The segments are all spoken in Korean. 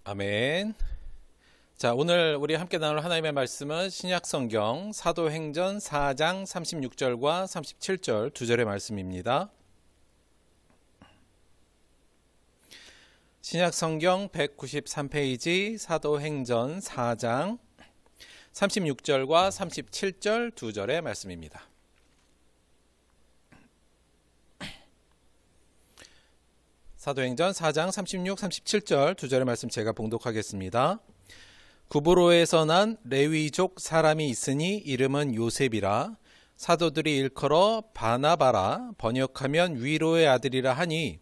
아멘. 자, 오늘 우리 함께 나눌 하나님의 말씀은 신약성경 사도행전 4장 36절과 37절 두 절의 말씀입니다. 신약성경 193페이지 사도행전 4장 36절과 37절 두 절의 말씀입니다. 사도행전 4장 36, 37절 두 절의 말씀 제가 봉독하겠습니다. 구브로에서 난 레위족 사람이 있으니 이름은 요셉이라. 사도들이 일컬어 바나바라, 번역하면 위로의 아들이라 하니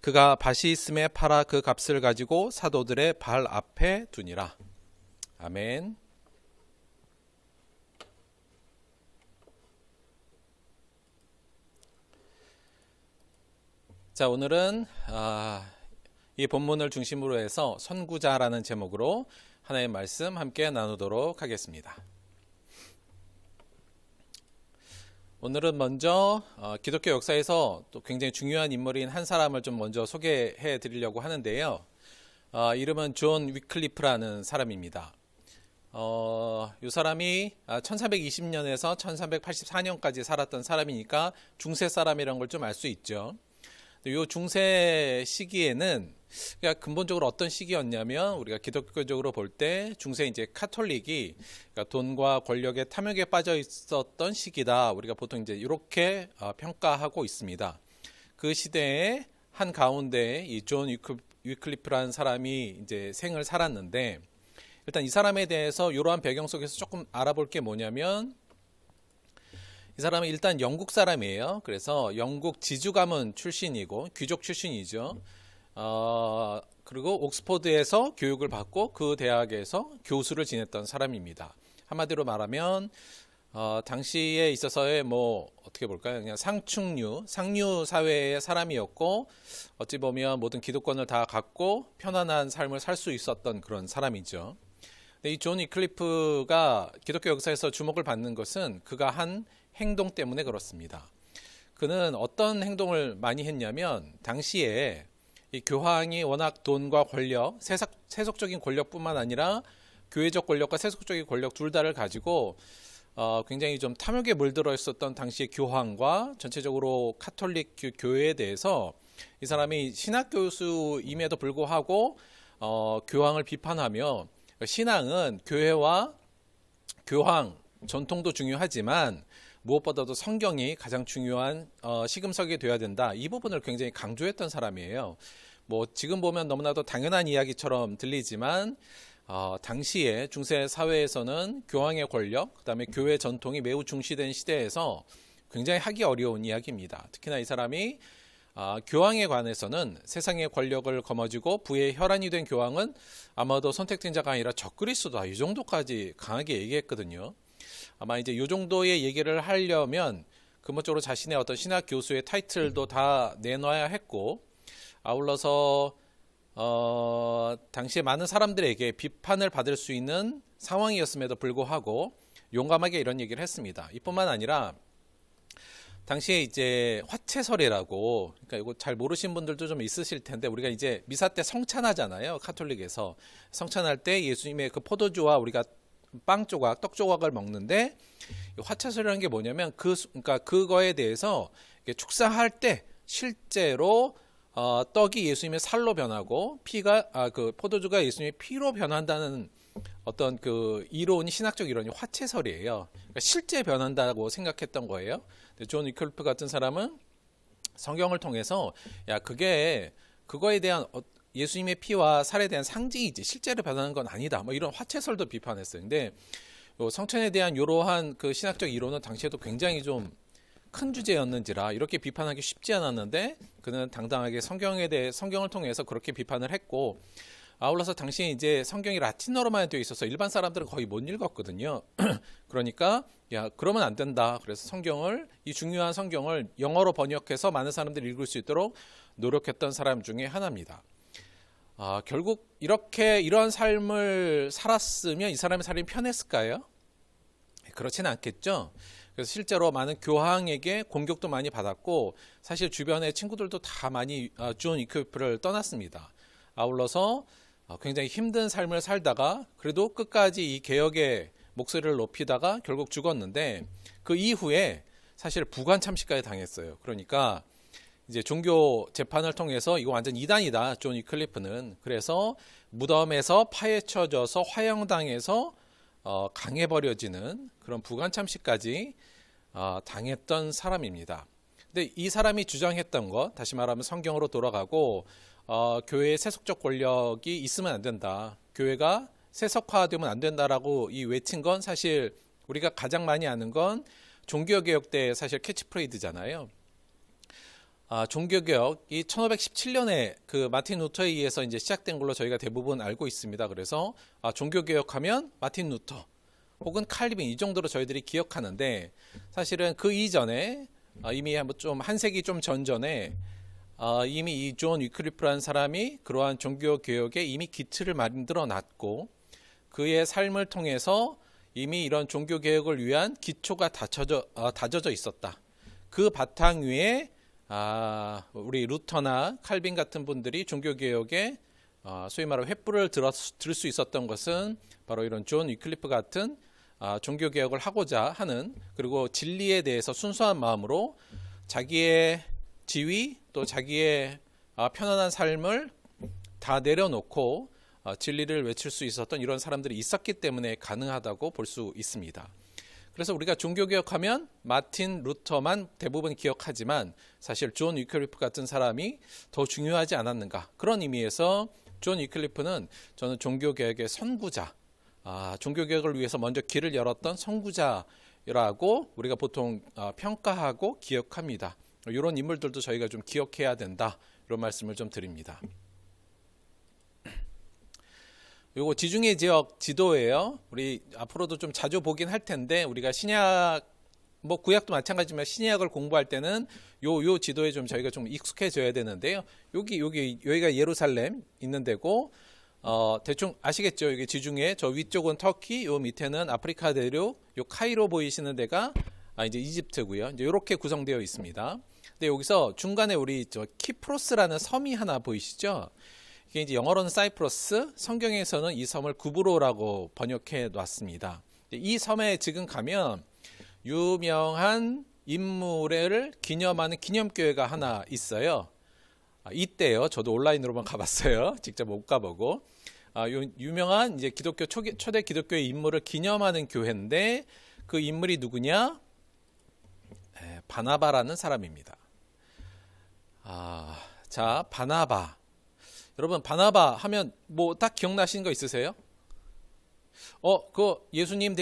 그가 밭이 있음에 팔아 그 값을 가지고 사도들의 발 앞에 두니라. 아멘. 자, 오늘은 이 본문을 중심으로 해서 선구자라는 제목으로 하나님의 말씀 함께 나누도록 하겠습니다. 오늘은 먼저 기독교 역사에서 또 굉장히 중요한 인물인 한 사람을 좀 먼저 소개해 드리려고 하는데요. 이름은 존 위클리프라는 사람입니다. 이 사람이 1320년에서 1384년까지 살았던 사람이니까 중세 사람이라는 걸 좀 알 수 있죠. 이 중세 시기에는 그러니까 근본적으로 어떤 시기였냐면 우리가 기독교적으로 볼 때 중세 이제 카톨릭이 그러니까 돈과 권력의 탐욕에 빠져 있었던 시기다. 우리가 보통 이제 이렇게 평가하고 있습니다. 그 시대에 한 가운데 이 존 위클리프라는 사람이 이제 생을 살았는데 일단 이 사람에 대해서 이러한 배경 속에서 조금 알아볼 게 뭐냐면 이 사람은 일단 영국 사람이에요. 그래서 영국 지주 가문 출신이고 귀족 출신이죠. 그리고 옥스퍼드에서 교육을 받고 그 대학에서 교수를 지냈던 사람입니다. 한마디로 말하면 당시에 있어서의 어떻게 볼까요? 그냥 상류 사회의 사람이었고 어찌 보면 모든 기득권을 다 갖고 편안한 삶을 살 수 있었던 그런 사람이죠. 근데 이 존 위클리프가 기독교 역사에서 주목을 받는 것은 그가 한 행동 때문에 그렇습니다. 그는 어떤 행동을 많이 했냐면 당시에 이 교황이 워낙 돈과 권력, 세속적인 권력뿐만 아니라 교회적 권력과 세속적인 권력 둘 다를 가지고 굉장히 좀 탐욕에 물들어 있었던 당시의 교황과 전체적으로 카톨릭 교회에 대해서 이 사람이 신학 교수임에도 불구하고 교황을 비판하며 신앙은 교회와 교황 전통도 중요하지만 무엇보다도 성경이 가장 중요한 시금석이 되어야 된다. 이 부분을 굉장히 강조했던 사람이에요. 지금 보면 너무나도 당연한 이야기처럼 들리지만 당시에 중세 사회에서는 교황의 권력, 그다음에 교회 전통이 매우 중시된 시대에서 굉장히 하기 어려운 이야기입니다. 특히나 이 사람이 교황에 관해서는 세상의 권력을 거머쥐고 부의 혈안이 된 교황은 아마도 선택된 자가 아니라 적그리스도다. 이 정도까지 강하게 얘기했거든요. 아마 이제 이 정도의 얘기를 하려면 근본적으로 자신의 어떤 신학 교수의 타이틀도 다 내놔야 했고 아울러서 당시에 많은 사람들에게 비판을 받을 수 있는 상황이었음에도 불구하고 용감하게 이런 얘기를 했습니다. 이뿐만 아니라 당시에 이제 화채설이라고, 그러니까 이거 잘 모르신 분들도 좀 있으실 텐데 우리가 이제 미사 때 성찬하잖아요. 카톨릭에서 성찬할 때 예수님의 그 포도주와 우리가 빵 조각, 떡 조각을 먹는데 화채설이라는 게 뭐냐면 그러니까 그거에 대해서 축사할 때 실제로 떡이 예수님의 살로 변하고 그 포도주가 예수님의 피로 변한다는 어떤 그 이론이 신학적 이론이 화채설이에요. 그러니까 실제 변한다고 생각했던 거예요. 근데 존 위클리프 같은 사람은 성경을 통해서 그거에 대한 예수님의 피와 살에 대한 상징이지 실제로 변하는 건 아니다. 이런 화채설도 비판했어요. 근데 성찬에 대한 이러한 그 신학적 이론은 당시에도 굉장히 좀 큰 주제였는지라 이렇게 비판하기 쉽지 않았는데 그는 당당하게 성경을 통해서 그렇게 비판을 했고 아울러서 당시에 이제 성경이 라틴어로만 되어 있어서 일반 사람들은 거의 못 읽었거든요. 그러니까 그러면 안 된다. 그래서 이 중요한 성경을 영어로 번역해서 많은 사람들이 읽을 수 있도록 노력했던 사람 중에 하나입니다. 결국 이러한 삶을 살았으면 이 사람의 삶이 편했을까요? 그렇지는 않겠죠. 그래서 실제로 많은 교황에게 공격도 많이 받았고 사실 주변의 친구들도 다 많이 존 위클리프를 떠났습니다. 아울러서 굉장히 힘든 삶을 살다가 그래도 끝까지 이 개혁의 목소리를 높이다가 결국 죽었는데 그 이후에 사실 부관 참시까지 당했어요. 그러니까 이제 종교 재판을 통해서 이거 완전 이단이다, 존 위클리프는. 그래서 무덤에서 파헤쳐져서 화형당해서 강해버려지는 그런 부관 참시까지 당했던 사람입니다. 근데 이 사람이 주장했던 것, 다시 말하면 성경으로 돌아가고 교회의 세속적 권력이 있으면 안 된다, 교회가 세속화되면 안 된다라고 이 외친 건 사실 우리가 가장 많이 아는 건 종교개혁 때 사실 캐치프레이즈잖아요. 종교개혁이 1517년에 그 마틴 루터에 의해서 이제 시작된 걸로 저희가 대부분 알고 있습니다. 그래서 종교개혁하면 마틴 루터 혹은 칼빈 이 정도로 저희들이 기억하는데, 사실은 그 이전에 이미 좀 한 세기 좀 전전에 이미 이 존 위클리프라는 사람이 그러한 종교개혁에 이미 기틀을 만들어 놨고, 그의 삶을 통해서 이미 이런 종교개혁을 위한 기초가 다져져 있었다. 그 바탕 위에 우리 루터나 칼빈 같은 분들이 종교개혁에 소위 말하는 횃불을 들 수 있었던 것은 바로 이런 존 위클리프 같은 종교개혁을 하고자 하는, 그리고 진리에 대해서 순수한 마음으로 자기의 지위 또 자기의 편안한 삶을 다 내려놓고 진리를 외칠 수 있었던 이런 사람들이 있었기 때문에 가능하다고 볼 수 있습니다. 그래서 우리가 종교개혁하면 마틴 루터만 대부분 기억하지만 사실 존 위클리프 같은 사람이 더 중요하지 않았는가, 그런 의미에서 존 위클리프는 저는 종교개혁의 선구자, 종교개혁을 위해서 먼저 길을 열었던 선구자라고 우리가 보통 평가하고 기억합니다. 이런 인물들도 저희가 좀 기억해야 된다, 이런 말씀을 좀 드립니다. 요거 지중해 지역 지도예요. 우리 앞으로도 좀 자주 보긴 할 텐데, 우리가 신약, 뭐 구약도 마찬가지지만 신약을 공부할 때는 요 지도에 좀 저희가 좀 익숙해져야 되는데요. 여기가 예루살렘 있는 데고, 대충 아시겠죠? 여기 지중해, 저 위쪽은 터키, 요 밑에는 아프리카 대륙, 요 카이로 보이시는 데가 이제 이집트고요. 이제 이렇게 구성되어 있습니다. 근데 여기서 중간에 우리 키프로스라는 섬이 하나 보이시죠? 이게 이제 영어로는 사이프러스, 성경에서는 이 섬을 구브로라고 번역해 놨습니다. 이 섬에 지금 가면 유명한 인물을 기념하는 기념교회가 하나 있어요. 이때요. 저도 온라인으로만 가봤어요. 직접 못 가보고. 유명한 이제 기독교 초대 기독교의 인물을 기념하는 교회인데, 그 인물이 누구냐? 바나바라는 사람입니다. 자, 바나바. 여러분, 바나바 하면 뭐 딱 기억나시는 거 있으세요? 그 예수님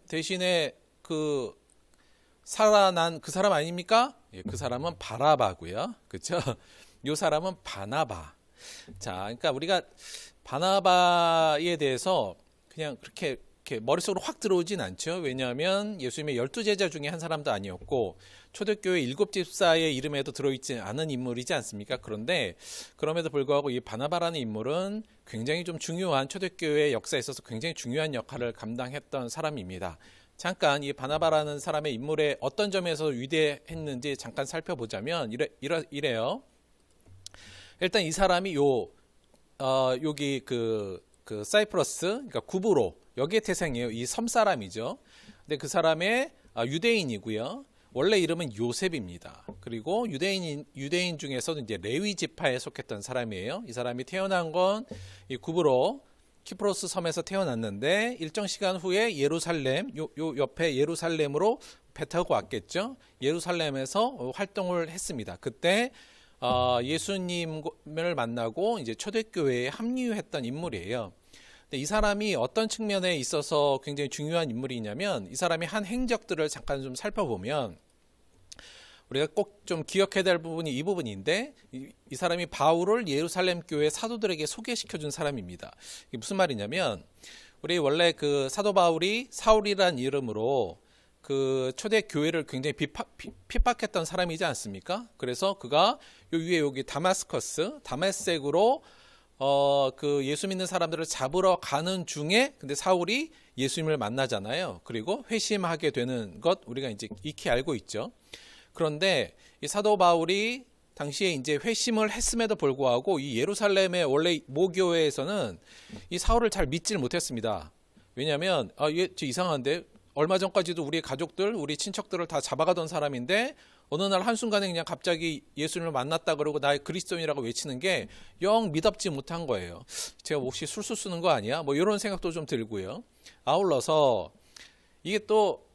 대신에 그 살아난 그 사람 아닙니까? 예, 그 사람은 바나바고요. 그렇죠? 이 사람은 바나바. 자, 그러니까 우리가 바나바에 대해서 그냥 그렇게 머릿속으로 확 들어오진 않죠. 왜냐하면 예수님의 12제자 중에 한 사람도 아니었고 초대교회 7집사의 이름에도 들어있지 않은 인물이지 않습니까? 그런데 그럼에도 불구하고 이 바나바라는 인물은 굉장히 좀 중요한, 초대교회 역사에 있어서 굉장히 중요한 역할을 감당했던 사람입니다. 잠깐 이 바나바라는 사람의 인물의 어떤 점에서 위대했는지 잠깐 살펴보자면 이래요. 일단 이 사람이 여기 그 사이프러스, 그러니까 구브로, 여기에 태생이에요. 이 섬 사람이죠. 근데 그 사람의 유대인이고요. 원래 이름은 요셉입니다. 그리고 유대인 중에서도 이제 레위 지파에 속했던 사람이에요. 이 사람이 태어난 건 이 구브로 키프로스 섬에서 태어났는데, 일정 시간 후에 예루살렘, 요 옆에 예루살렘으로 배 타고 왔겠죠. 예루살렘에서 활동을 했습니다. 그때 예수님을 만나고 이제 초대교회에 합류했던 인물이에요. 근데 이 사람이 어떤 측면에 있어서 굉장히 중요한 인물이냐면, 이 사람이 한 행적들을 잠깐 좀 살펴보면 우리가 꼭 좀 기억해야 될 부분이 이 부분인데, 이 사람이 바울을 예루살렘 교회 사도들에게 소개시켜 준 사람입니다. 이게 무슨 말이냐면, 우리 원래 그 사도 바울이 사울이란 이름으로 그 초대 교회를 굉장히 핍박했던 사람이지 않습니까? 그래서 그가 요 위에 여기 다메섹으로 그 예수 믿는 사람들을 잡으러 가는 중에, 근데 사울이 예수님을 만나잖아요. 그리고 회심하게 되는 것 우리가 이제 익히 알고 있죠. 그런데 이 사도 바울이 당시에 이제 회심을 했음에도 불구하고 이 예루살렘의 원래 모교회에서는 이 사울을 잘 믿질 못했습니다. 왜냐하면 얘 이상한데 얼마 전까지도 우리 가족들, 우리 친척들을 다 잡아가던 사람인데 어느 날 한순간에 그냥 갑자기 예수님을 만났다 그러고 나 그리스도인이라고 외치는 게 영 믿업지 못한 거예요. 제가 혹시 술수 쓰는 거 아니야? 뭐 이런 생각도 좀 들고요. 아울러서 이게 또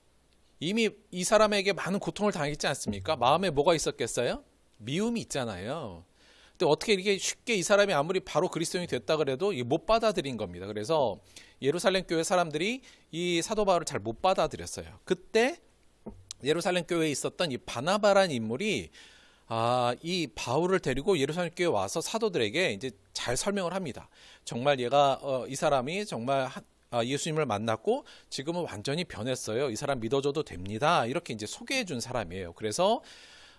이미 이 사람에게 많은 고통을 당했지 않습니까? 마음에 뭐가 있었겠어요? 미움이 있잖아요. 근데 어떻게 이렇게 쉽게 이 사람이 아무리 바로 그리스도인이 됐다 그래도 못 받아들인 겁니다. 그래서 예루살렘 교회 사람들이 이 사도 바울을 잘 못 받아들였어요. 그때 예루살렘 교회에 있었던 이 바나바라는 인물이 이 바울을 데리고 예루살렘 교회에 와서 사도들에게 이제 잘 설명을 합니다. 정말 얘가 이 사람이 정말 예수님을 만났고 지금은 완전히 변했어요. 이 사람 믿어줘도 됩니다. 이렇게 이제 소개해 준 사람이에요. 그래서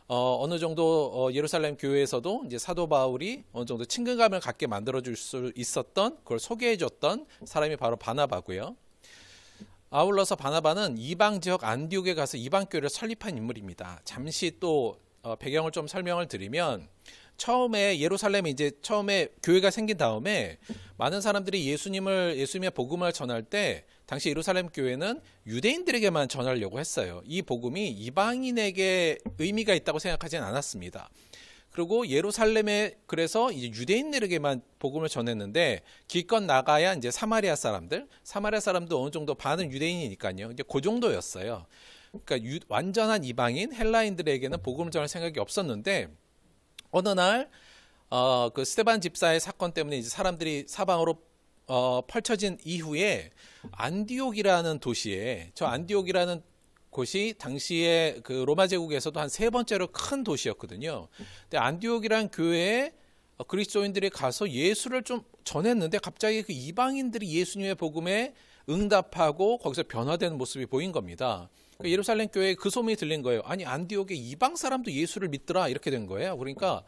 어느 정도 예루살렘 교회에서도 이제 사도 바울이 어느 정도 친근감을 갖게 만들어 줄 수 있었던 그걸 소개해 줬던 사람이 바로 바나바고요. 아울러서 바나바는 이방 지역 안디옥에 가서 이방 교회를 설립한 인물입니다. 잠시 또 배경을 좀 설명을 드리면 처음에 예루살렘에 이제 처음에 교회가 생긴 다음에 많은 사람들이 예수님의 복음을 전할 때 당시 예루살렘 교회는 유대인들에게만 전하려고 했어요. 이 복음이 이방인에게 의미가 있다고 생각하지는 않았습니다. 그리고 예루살렘에 그래서 이제 유대인들에게만 복음을 전했는데 기껏 나가야 이제 사마리아 사람도 어느 정도 반은 유대인이니까요. 이제 그 정도였어요. 그러니까 완전한 이방인 헬라인들에게는 복음을 전할 생각이 없었는데 어느 날 그 스데반 집사의 사건 때문에 이제 사람들이 사방으로 펼쳐진 이후에 안디옥이라는 도시에 안디옥이라는 곳이 당시에 그 로마 제국에서도 한 세 번째로 큰 도시였거든요. 근데 안디옥이라는 교회에 그리스도인들이 가서 예수를 좀 전했는데 갑자기 그 이방인들이 예수님의 복음에 응답하고 거기서 변화되는 모습이 보인 겁니다. 예루살렘 교회에 그 소문이 들린 거예요. 아니 안디옥에 이방 사람도 예수를 믿더라 이렇게 된 거예요. 그러니까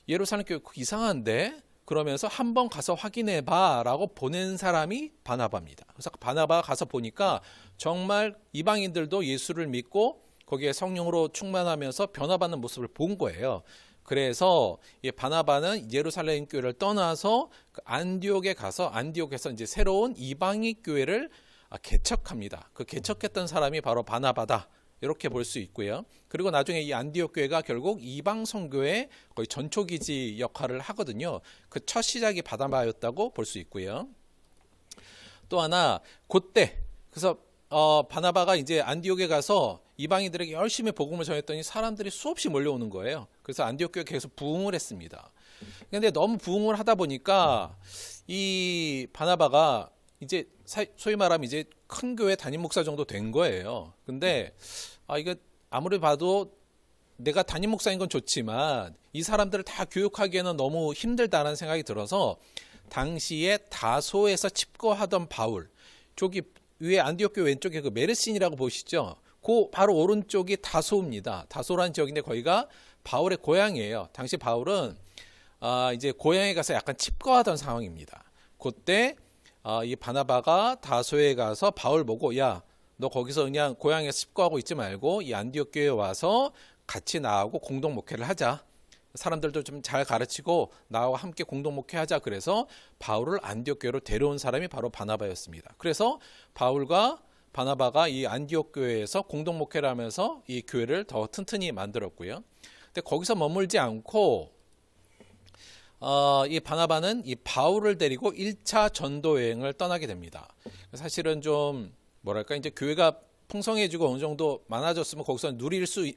예루살렘 교회 이상한데 그러면서 한번 가서 확인해봐 라고 보낸 사람이 바나바입니다. 그래서 바나바가 가서 보니까 정말 이방인들도 예수를 믿고 거기에 성령으로 충만하면서 변화받는 모습을 본 거예요. 그래서 이 바나바는 예루살렘 교회를 떠나서 안디옥에 가서 안디옥에서 이제 새로운 이방인 교회를 개척합니다. 그 개척했던 사람이 바로 바나바다. 이렇게 볼 수 있고요. 그리고 나중에 이 안디옥 교회가 결국 이방 선교의 거의 전초기지 역할을 하거든요. 그 첫 시작이 바나바였다고 볼 수 있고요. 또 하나 그때 그래서 바나바가 이제 안디옥에 가서 이방인들에게 열심히 복음을 전했더니 사람들이 수없이 몰려오는 거예요. 그래서 안디옥 교회가 계속 부흥을 했습니다. 그런데 너무 부흥을 하다 보니까 이 바나바가 이제 소위 말하면 이제 큰 교회 담임 목사 정도 된 거예요. 근데 이거 아무리 봐도 내가 담임 목사인 건 좋지만 이 사람들을 다 교육하기에는 너무 힘들다는 생각이 들어서 당시에 다소에서 칩거하던 바울, 저기 위에 안디옥 교회 왼쪽에 그 메르신이라고 보시죠? 그 바로 오른쪽이 다소입니다. 다소라는 지역인데 거기가 바울의 고향이에요. 당시 바울은 이제 고향에 가서 약간 칩거하던 상황입니다. 그때 이 바나바가 다소에 가서 바울 보고 야, 너 거기서 그냥 고향에서 칩거하고 있지 말고 이 안디옥 교회에 와서 같이 나하고 공동 목회를 하자. 사람들도 좀 잘 가르치고 나와 함께 공동 목회하자. 그래서 바울을 안디옥 교회로 데려온 사람이 바로 바나바였습니다. 그래서 바울과 바나바가 이 안디옥 교회에서 공동 목회를 하면서 이 교회를 더 튼튼히 만들었고요. 근데 거기서 머물지 않고 이 바나바는 이 바울을 데리고 1차 전도 여행을 떠나게 됩니다. 사실은 좀 뭐랄까 이제 교회가 풍성해지고 어느 정도 많아졌으면 거기서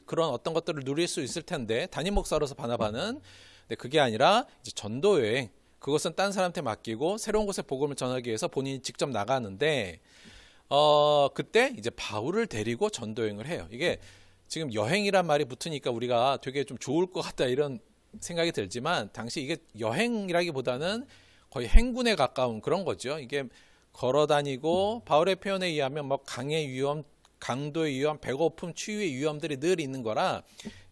그런 어떤 것들을 누릴 수 있을 텐데 담임 목사로서 바나바는 근데 그게 아니라 이제 전도 여행 그것은 딴 사람한테 맡기고 새로운 곳에 복음을 전하기 위해서 본인이 직접 나가는데 그때 이제 바울을 데리고 전도 여행을 해요. 이게 지금 여행이란 말이 붙으니까 우리가 되게 좀 좋을 것 같다 이런 생각이 들지만 당시 이게 여행이라기보다는 거의 행군에 가까운 그런 거죠. 이게 걸어 다니고 바울의 표현에 의하면 뭐 강의 위험, 강도의 위험, 배고픔, 추위의 위험들이 늘 있는 거라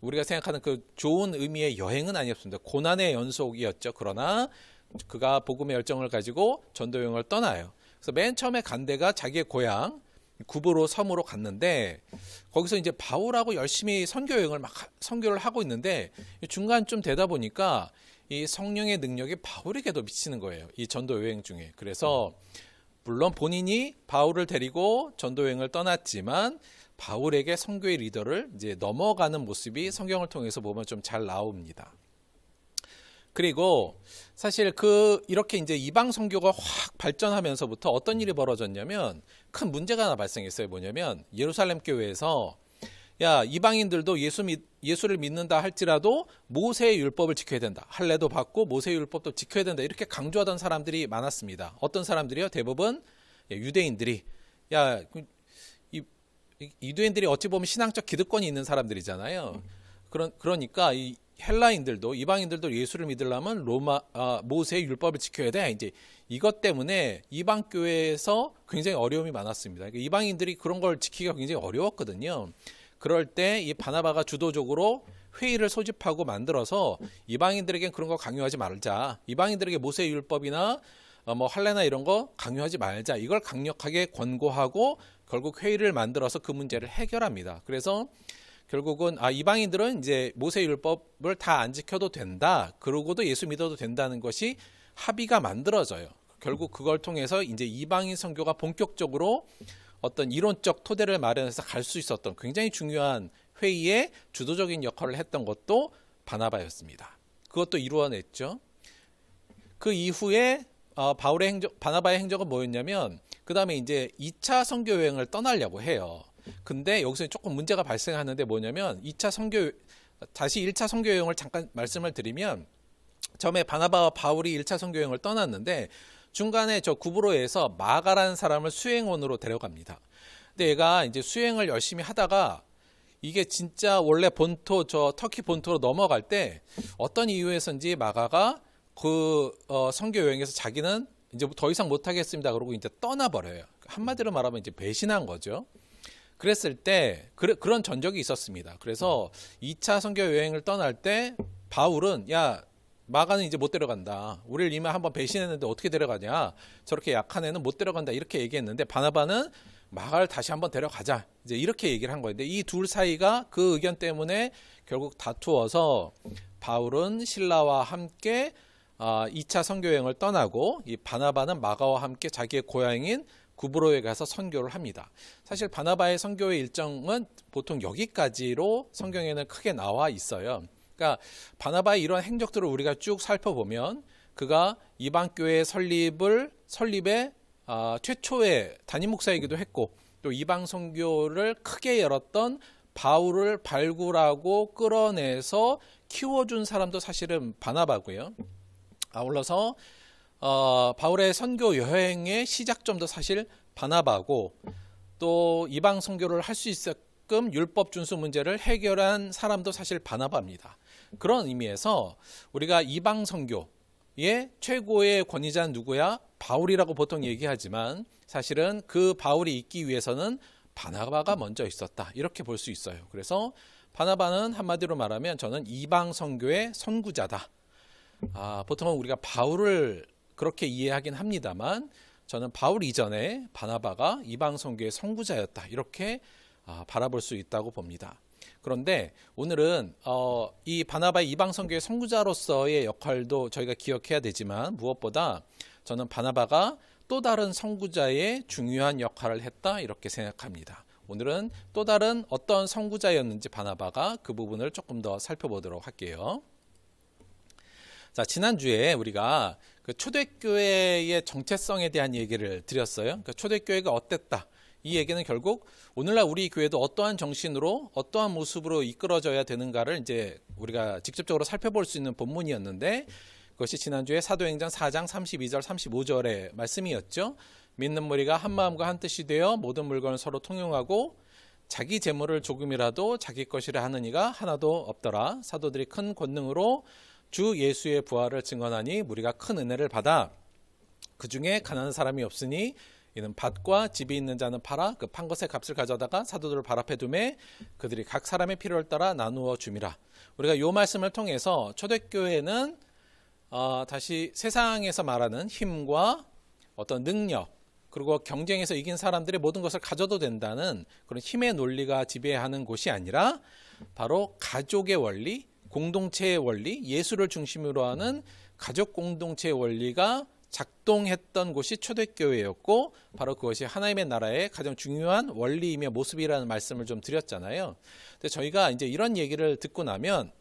우리가 생각하는 그 좋은 의미의 여행은 아니었습니다. 고난의 연속이었죠. 그러나 그가 복음의 열정을 가지고 전도 여행을 떠나요. 그래서 맨 처음에 간 데가 자기의 고향 구브로 섬으로 갔는데 거기서 이제 바울하고 열심히 선교 여행을 막 선교를 하고 있는데 중간쯤 되다 보니까 이 성령의 능력이 바울에게도 미치는 거예요. 이 전도 여행 중에. 그래서 물론 본인이 바울을 데리고 전도 여행을 떠났지만 바울에게 선교의 리더를 이제 넘어가는 모습이 성경을 통해서 보면 좀 잘 나옵니다. 그리고 사실 이렇게 이제 이방 선교가 확 발전하면서부터 어떤 일이 벌어졌냐면 큰 문제가 하나 발생했어요. 뭐냐면 예루살렘 교회에서 야, 이방인들도 예수를 믿는다 할지라도 모세의 율법을 지켜야 된다. 할례도 받고 모세의 율법도 지켜야 된다. 이렇게 강조하던 사람들이 많았습니다. 어떤 사람들이요? 대부분 유대인들이 야, 유대인들이 어찌 보면 신앙적 기득권이 있는 사람들이잖아요. 그러니까 이 헬라인들도 이방인들도 예수를 믿으려면 모세의 율법을 지켜야 돼. 이제 이것 때문에 이방 교회에서 굉장히 어려움이 많았습니다. 그러니까 이방인들이 그런 걸 지키기가 굉장히 어려웠거든요. 그럴 때 이 바나바가 주도적으로 회의를 소집하고 만들어서 이방인들에겐 그런 거 강요하지 말자. 이방인들에게 모세의 율법이나 뭐 할례나 이런 거 강요하지 말자. 이걸 강력하게 권고하고 결국 회의를 만들어서 그 문제를 해결합니다. 그래서 결국은 이방인들은 이제 모세 율법을 다 안 지켜도 된다. 그러고도 예수 믿어도 된다는 것이 합의가 만들어져요. 결국 그걸 통해서 이제 이방인 선교가 본격적으로 어떤 이론적 토대를 마련해서 갈 수 있었던 굉장히 중요한 회의에 주도적인 역할을 했던 것도 바나바였습니다. 그것도 이루어냈죠. 그 이후에 바나바의 행적은 뭐였냐면 그 다음에 이제 2차 선교 여행을 떠나려고 해요. 근데 여기서 조금 문제가 발생하는데 뭐냐면 다시 1차 선교 여행을 잠깐 말씀을 드리면 처음에 바나바와 바울이 1차 선교 여행을 떠났는데 중간에 저 구브로에서 마가라는 사람을 수행원으로 데려갑니다. 근데 얘가 이제 수행을 열심히 하다가 이게 진짜 원래 터키 본토로 넘어갈 때 어떤 이유에서인지 마가가 선교 여행에서 자기는 이제 더 이상 못하겠습니다. 그러고 이제 떠나버려요. 한마디로 말하면 이제 배신한 거죠. 그랬을 때 그런 전적이 있었습니다. 그래서 2차 선교 여행을 떠날 때 바울은 야, 마가는 이제 못 데려간다. 우리를 이미 한번 배신했는데 어떻게 데려가냐. 저렇게 약한 애는 못 데려간다. 이렇게 얘기했는데 바나바는 마가를 다시 한번 데려가자. 이제 이렇게 얘기를 한 거예요. 근데 이 둘 사이가 그 의견 때문에 결국 다투어서 바울은 실라와 함께 2차 선교 여행을 떠나고 이 바나바는 마가와 함께 자기의 고향인 구브로에 가서 선교를 합니다. 사실 바나바의 선교의 일정은 보통 여기까지로 성경에는 크게 나와 있어요. 그러니까 바나바의 이런 행적들을 우리가 쭉 살펴보면 그가 이방교회 설립의 최초의 담임 목사이기도 했고 또 이방 선교를 크게 열었던 바울을 발굴하고 끌어내서 키워준 사람도 사실은 바나바고요. 아울러서 바울의 선교 여행의 시작점도 사실 바나바고 또 이방 선교를 할 수 있게끔 율법 준수 문제를 해결한 사람도 사실 바나바입니다. 그런 의미에서 우리가 이방 선교의 최고의 권위자는 누구야? 바울이라고 보통 얘기하지만 사실은 그 바울이 있기 위해서는 바나바가 먼저 있었다. 이렇게 볼 수 있어요. 그래서 바나바는 한마디로 말하면 저는 이방 선교의 선구자다. 보통은 우리가 바울을 그렇게 이해하긴 합니다만 저는 바울 이전에 바나바가 이방 선교의 선구자였다. 이렇게 바라볼 수 있다고 봅니다. 그런데 오늘은 이 바나바의 이방 선교의 선구자로서의 역할도 저희가 기억해야 되지만 무엇보다 저는 바나바가 또 다른 선구자의 중요한 역할을 했다. 이렇게 생각합니다. 오늘은 또 다른 어떤 선구자였는지 바나바가 그 부분을 조금 더 살펴보도록 할게요. 자, 지난주에 우리가 그 초대교회의 정체성에 대한 얘기를 드렸어요. 그러니까 초대교회가 어땠다. 이 얘기는 결국 오늘날 우리 교회도 어떠한 정신으로 어떠한 모습으로 이끌어져야 되는가를 이제 우리가 직접적으로 살펴볼 수 있는 본문이었는데 그것이 지난주에 사도행전 4장 32절 35절의 말씀이었죠. 믿는 무리가 한 마음과 한 뜻이 되어 모든 물건을 서로 통용하고 자기 재물을 조금이라도 자기 것이라 하는 이가 하나도 없더라. 사도들이 큰 권능으로 주 예수의 부활을 증언하니 무리가 큰 은혜를 받아 그 중에 가난한 사람이 없으니 이는 밭과 집이 있는 자는 팔아 그 판 것의 값을 가져다가 사도들을 발 앞에 두매 그들이 각 사람의 필요를 따라 나누어 줌이라. 우리가 이 말씀을 통해서 초대교회는 다시 세상에서 말하는 힘과 어떤 능력 그리고 경쟁에서 이긴 사람들이 모든 것을 가져도 된다는 그런 힘의 논리가 지배하는 곳이 아니라 바로 가족의 원리, 공동체의 원리, 예수를 중심으로 하는 가족 공동체의 원리가 작동했던 곳이 초대교회였고, 바로 그것이 하나님의 나라의 가장 중요한 원리이며 모습이라는 말씀을 좀 드렸잖아요. 근데 저희가 이제 이런 얘기를 듣고 나면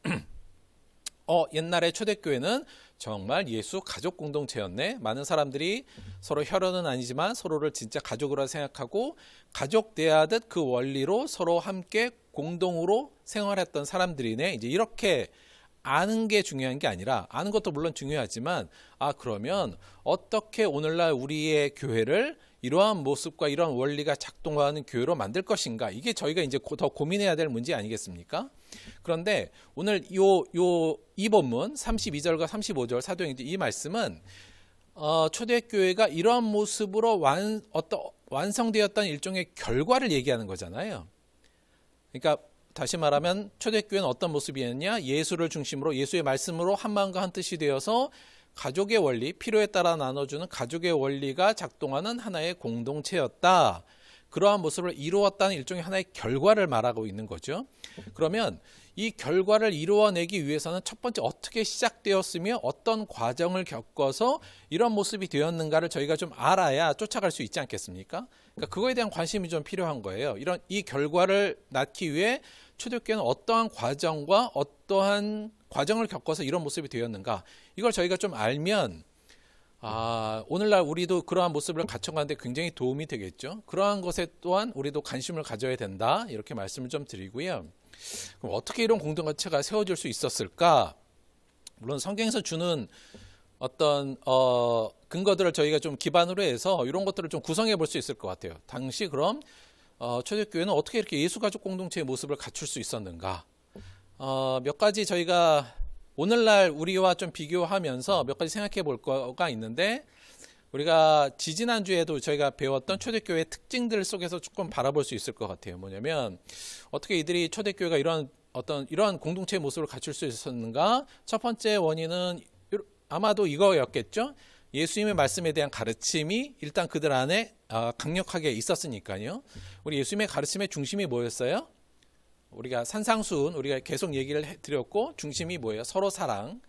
옛날에 초대교회는 정말 예수 가족 공동체였네. 많은 사람들이 서로 혈연은 아니지만 서로를 진짜 가족으로 생각하고 가족 대하듯 그 원리로 서로 함께 공동으로 생활했던 사람들이네. 이제 이렇게 아는 게 중요한 게 아니라, 아는 것도 물론 중요하지만, 그러면 어떻게 오늘날 우리의 교회를 이러한 모습과 이러한 원리가 작동하는 교회로 만들 것인가, 이게 저희가 이제 더 고민해야 될 문제 아니겠습니까? 그런데 오늘 이 본문 32절과 35절 사도행전 이 말씀은 초대교회가 이러한 모습으로 완성되었던 일종의 결과를 얘기하는 거잖아요. 그러니까 다시 말하면 초대교회는 어떤 모습이었냐? 예수를 중심으로, 예수의 말씀으로 한 마음과 한 뜻이 되어서 가족의 원리, 필요에 따라 나눠주는 가족의 원리가 작동하는 하나의 공동체였다. 그러한 모습을 이루었다는 일종의 하나의 결과를 말하고 있는 거죠. 그러면 이 결과를 이루어내기 위해서는 첫 번째 어떻게 시작되었으며 어떤 과정을 겪어서 이런 모습이 되었는가를 저희가 좀 알아야 쫓아갈 수 있지 않겠습니까? 그러니까 그거에 대한 관심이 좀 필요한 거예요. 이 결과를 낳기 위해 초대교회는 어떠한 과정과 어떠한 과정을 겪어서 이런 모습이 되었는가, 이걸 저희가 좀 알면 오늘날 우리도 그러한 모습을 갖춰가는데 굉장히 도움이 되겠죠. 그러한 것에 또한 우리도 관심을 가져야 된다, 이렇게 말씀을 좀 드리고요. 그럼 어떻게 이런 공동체가 세워질 수 있었을까? 물론 성경에서 주는 어떤 근거들을 저희가 좀 기반으로 해서 이런 것들을 좀 구성해 볼 수 있을 것 같아요. 당시 그럼 초대교회는 어떻게 이렇게 예수가족 공동체의 모습을 갖출 수 있었는가? 몇 가지 저희가 오늘날 우리와 좀 비교하면서 몇 가지 생각해 볼 거가 있는데, 우리가 지지난주에도 저희가 배웠던 초대교회의 특징들 속에서 조금 바라볼 수 있을 것 같아요. 뭐냐면 어떻게 이들이 초대교회가 이러한 공동체의 모습을 갖출 수 있었는가? 첫 번째 원인은 아마도 이거였겠죠. 예수님의 말씀에 대한 가르침이 일단 그들 안에 강력하게 있었으니까요. 우리 예수님의 가르침의 중심이 뭐였어요? 우리가 산상수훈, 우리가 계속 얘기를 드렸고, 중심이 뭐예요? 서로 사랑.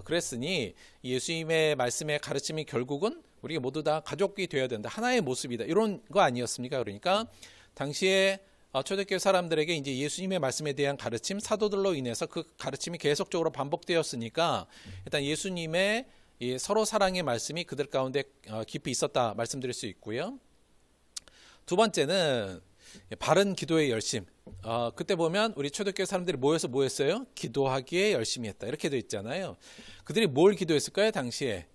그랬으니 예수님의 말씀의 가르침이 결국은 우리가 모두 다 가족이 되어야 된다, 하나의 모습이다, 이런 거 아니었습니까? 그러니까 당시에 초대교회 사람들에게 이제 예수님의 말씀에 대한 가르침, 사도들로 인해서 그 가르침이 계속적으로 반복되었으니까 일단 예수님의 이 서로 사랑의 말씀이 그들 가운데 깊이 있었다 말씀드릴 수 있고요. 두 번째는 바른 기도의 열심. 그때 보면 우리 초대교회 사람들이 모여서 뭐 했어요? 기도하기에 열심히 했다, 이렇게 되어 있잖아요. 그들이 뭘 기도했을까요? 당시에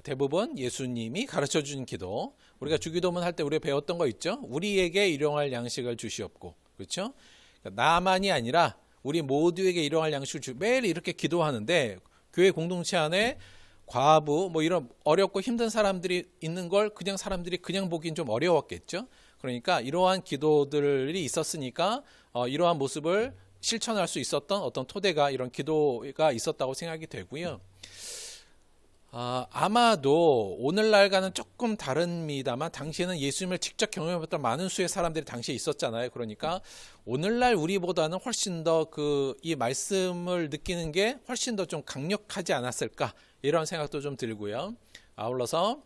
대부분 예수님이 가르쳐 준 기도. 우리가 주기도문 할 때 우리가 배웠던 거 있죠? 우리에게 일용할 양식을 주시옵고, 그렇죠? 그러니까 나만이 아니라 우리 모두에게 일용할 양식을 매일 이렇게 기도하는데, 교회 공동체 안에 과부, 이런 어렵고 힘든 사람들이 있는 걸 사람들이 그냥 보기엔 좀 어려웠겠죠? 그러니까 이러한 기도들이 있었으니까 이러한 모습을 실천할 수 있었던 어떤 토대가, 이런 기도가 있었다고 생각이 되고요. 아마도 오늘날과는 조금 다릅니다만 당시에는 예수님을 직접 경험해봤던 많은 수의 사람들이 당시에 있었잖아요. 그러니까 오늘날 우리보다는 훨씬 더 이 말씀을 느끼는 게 훨씬 더 좀 강력하지 않았을까, 이런 생각도 좀 들고요. 아울러서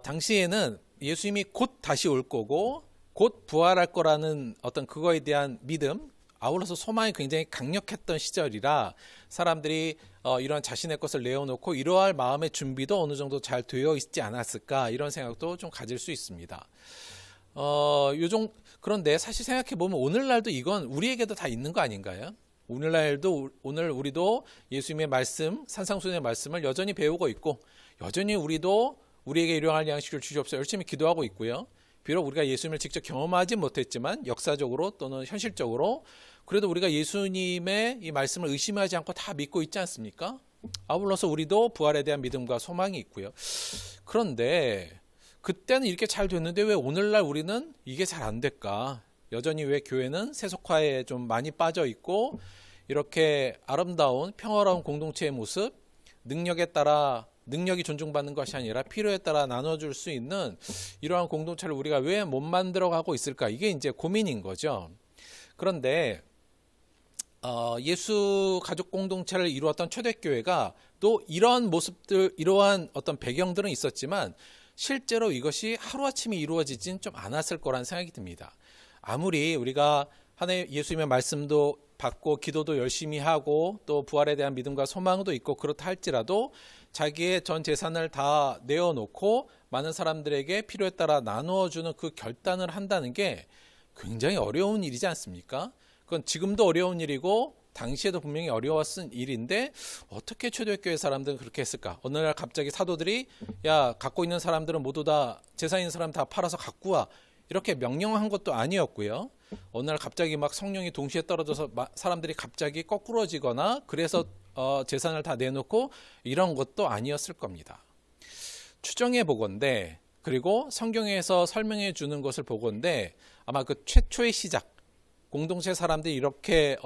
당시에는 예수님이 곧 다시 올 거고 곧 부활할 거라는 어떤 그거에 대한 믿음, 아울러서 소망이 굉장히 강력했던 시절이라 사람들이 이런 자신의 것을 내어놓고 이러할 마음의 준비도 어느 정도 잘 되어 있지 않았을까, 이런 생각도 좀 가질 수 있습니다. 그런데 사실 생각해보면 오늘날도 이건 우리에게도 다 있는 거 아닌가요? 오늘 우리도 예수님의 말씀, 산상수훈의 말씀을 여전히 배우고 있고, 여전히 우리에게 일용할 양식을 주시옵소서 열심히 기도하고 있고요. 비록 우리가 예수님을 직접 경험하지 못했지만 역사적으로 또는 현실적으로 그래도 우리가 예수님의 이 말씀을 의심하지 않고 다 믿고 있지 않습니까? 아울러서 우리도 부활에 대한 믿음과 소망이 있고요. 그런데 그때는 이렇게 잘 됐는데 왜 오늘날 우리는 이게 잘 안 될까? 여전히 왜 교회는 세속화에 좀 많이 빠져 있고, 이렇게 아름다운 평화로운 공동체의 모습, 능력에 따라 능력이 존중받는 것이 아니라 필요에 따라 나눠줄 수 있는 이러한 공동체를 우리가 왜 못 만들어가고 있을까? 이게 이제 고민인 거죠. 그런데 예수 가족 공동체를 이루었던 초대교회가 또 이러한 모습들, 이러한 어떤 배경들은 있었지만 실제로 이것이 하루아침에 이루어지진 좀 않았을 거란 생각이 듭니다. 아무리 우리가 하나님 예수님의 말씀도 받고 기도도 열심히 하고 또 부활에 대한 믿음과 소망도 있고 그렇다 할지라도 자기의 전 재산을 다 내어놓고 많은 사람들에게 필요에 따라 나누어주는 그 결단을 한다는 게 굉장히 어려운 일이지 않습니까? 그건 지금도 어려운 일이고 당시에도 분명히 어려웠은 일인데 어떻게 초대교회 사람들은 그렇게 했을까? 어느 날 갑자기 사도들이 야, 갖고 있는 사람들은 모두 다 재산 있는 사람 다 팔아서 갖고 와. 이렇게 명령한 것도 아니었고요. 어느 날 갑자기 막 성령이 동시에 떨어져서 사람들이 갑자기 거꾸러지거나 그래서 재산을 다 내놓고 이런 것도 아니었을 겁니다. 추정해 보건대 그리고 성경에서 설명해 주는 것을 보건대 아마 그 최초의 시작 공동체 사람들이 이렇게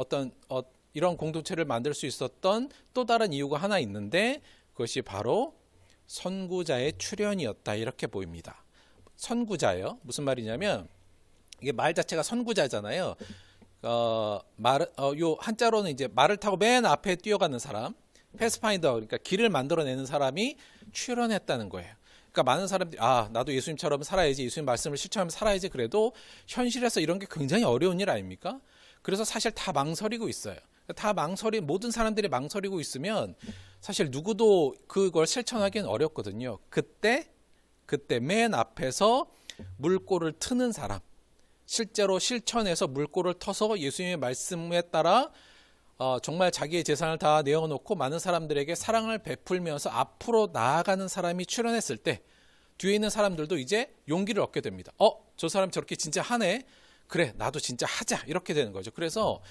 이런 공동체를 만들 수 있었던 또 다른 이유가 하나 있는데 그것이 바로 선구자의 출현이었다 이렇게 보입니다. 선구자요? 무슨 말이냐면 이게 말 자체가 선구자잖아요. 요 한자로는 이제 말을 타고 맨 앞에 뛰어가는 사람, 패스파인더 그러니까 길을 만들어내는 사람이 출현했다는 거예요. 그러니까 많은 사람들이 나도 예수님처럼 살아야지, 예수님 말씀을 실천하면 살아야지. 그래도 현실에서 이런 게 굉장히 어려운 일 아닙니까? 그래서 사실 다 망설이고 있어요. 모든 사람들이 망설이고 있으면 사실 누구도 그걸 실천하기는 어렵거든요. 그때 맨 앞에서 물꼬를 트는 사람, 실제로 실천해서 물꼬를 터서 예수님의 말씀에 따라 정말 자기의 재산을 다 내어놓고 많은 사람들에게 사랑을 베풀면서 앞으로 나아가는 사람이 출현했을 때 뒤에 있는 사람들도 이제 용기를 얻게 됩니다. 저 사람 저렇게 진짜 하네. 그래, 나도 진짜 하자. 이렇게 되는 거죠. 그래서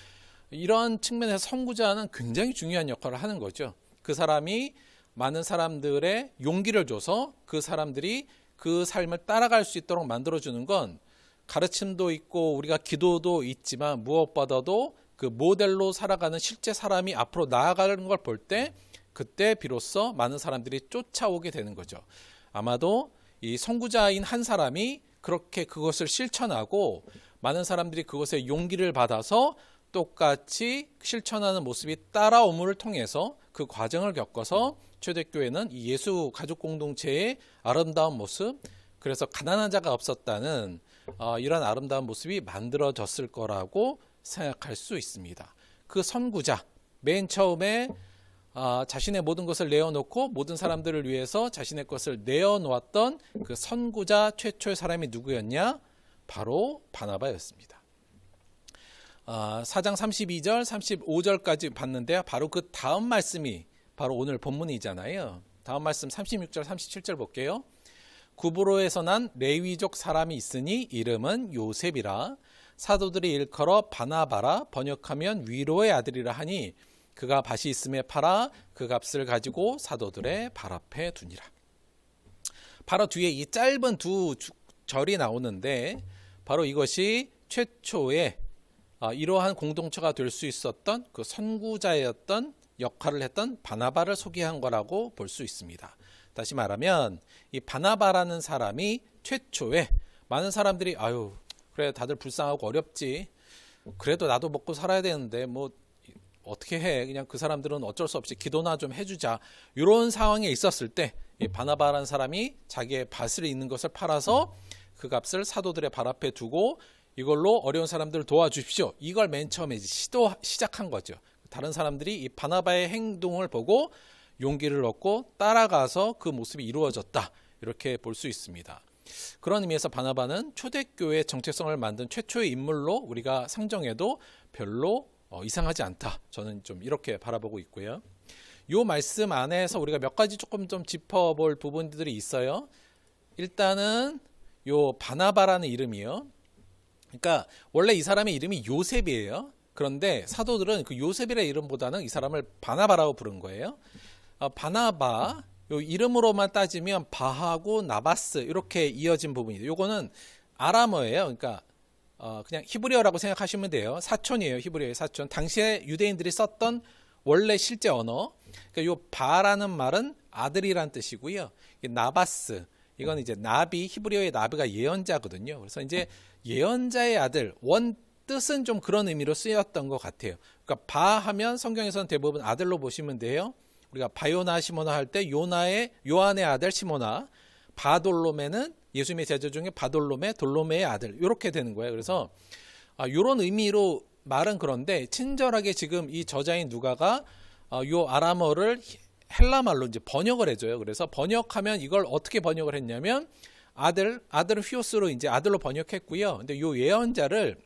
이런 측면에서 선구자는 굉장히 중요한 역할을 하는 거죠. 그 사람이 많은 사람들의 용기를 줘서 그 사람들이 그 삶을 따라갈 수 있도록 만들어주는 건 가르침도 있고 우리가 기도도 있지만 무엇보다도 그 모델로 살아가는 실제 사람이 앞으로 나아가는 걸 볼 때 그때 비로소 많은 사람들이 쫓아오게 되는 거죠. 아마도 이 선구자인 한 사람이 그렇게 그것을 실천하고 많은 사람들이 그것에 용기를 받아서 똑같이 실천하는 모습이 따라옴을 통해서 그 과정을 겪어서 초대교회는 이 예수 가족 공동체의 아름다운 모습, 그래서 가난한 자가 없었다는 이런 아름다운 모습이 만들어졌을 거라고 생각할 수 있습니다. 그 선구자, 맨 처음에 자신의 모든 것을 내어놓고 모든 사람들을 위해서 자신의 것을 내어놓았던 그 선구자 최초의 사람이 누구였냐? 바로 바나바였습니다. 4장 32절, 35절까지 봤는데요. 바로 그 다음 말씀이 바로 오늘 본문이잖아요. 다음 말씀 36절, 37절 볼게요. 구브로에서 난 레위족 사람이 있으니 이름은 요셉이라. 사도들이 일컬어 바나바라, 번역하면 위로의 아들이라 하니 그가 밭이 있음에 팔아 그 값을 가지고 사도들의 발 앞에 두니라. 바로 뒤에 이 짧은 두 절이 나오는데 바로 이것이 최초의 이러한 공동체가 될 수 있었던 그 선구자였던 역할을 했던 바나바를 소개한 거라고 볼 수 있습니다. 다시 말하면 이 바나바라는 사람이 최초에 많은 사람들이 그래 다들 불쌍하고 어렵지, 그래도 나도 먹고 살아야 되는데 뭐 어떻게 해, 그냥 그 사람들은 어쩔 수 없이 기도나 좀 해주자, 이런 상황에 있었을 때 이 바나바라는 사람이 자기의 밭을 있는 것을 팔아서 그 값을 사도들의 발 앞에 두고 이걸로 어려운 사람들을 도와주십시오, 이걸 맨 처음에 시작한 거죠. 다른 사람들이 이 바나바의 행동을 보고 용기를 얻고 따라가서 그 모습이 이루어졌다, 이렇게 볼 수 있습니다. 그런 의미에서 바나바는 초대교회의 정체성을 만든 최초의 인물로 우리가 상정해도 별로 이상하지 않다, 저는 좀 이렇게 바라보고 있고요. 이 말씀 안에서 우리가 몇 가지 조금 좀 짚어볼 부분들이 있어요. 일단은 요 바나바라는 이름이요, 그러니까 원래 이 사람의 이름이 요셉이에요. 그런데 사도들은 그 요셉이라는 이름보다는 이 사람을 바나바라고 부른 거예요. 바나바, 요 이름으로만 따지면 바하고 나바스 이렇게 이어진 부분이에요. 요거는 아람어예요. 그러니까 그냥 히브리어라고 생각하시면 돼요. 사촌이에요. 히브리어의 사촌. 당시에 유대인들이 썼던 원래 실제 언어. 그러니까 요 바라는 말은 아들이란 뜻이고요. 나바스, 이건 이제 나비, 히브리어의 나비가 예언자거든요. 그래서 이제 예언자의 아들, 원 뜻은 좀 그런 의미로 쓰였던 것 같아요. 그러니까 바 하면 성경에서는 대부분 아들로 보시면 돼요. 우리가 바요나 시모나 할 때 요한의 아들 시모나, 바돌로메는 예수님의 제자 중에 바돌로메, 돌로메의 아들, 이렇게 되는 거예요. 그래서 이런 의미로 말은 그런데 친절하게 지금 이 저자인 누가가 요 아람어를 헬라 말로 이제 번역을 해줘요. 그래서 번역하면 이걸 어떻게 번역을 했냐면 아들을 휘오스로 이제 아들로 번역했고요. 근데 요 예언자를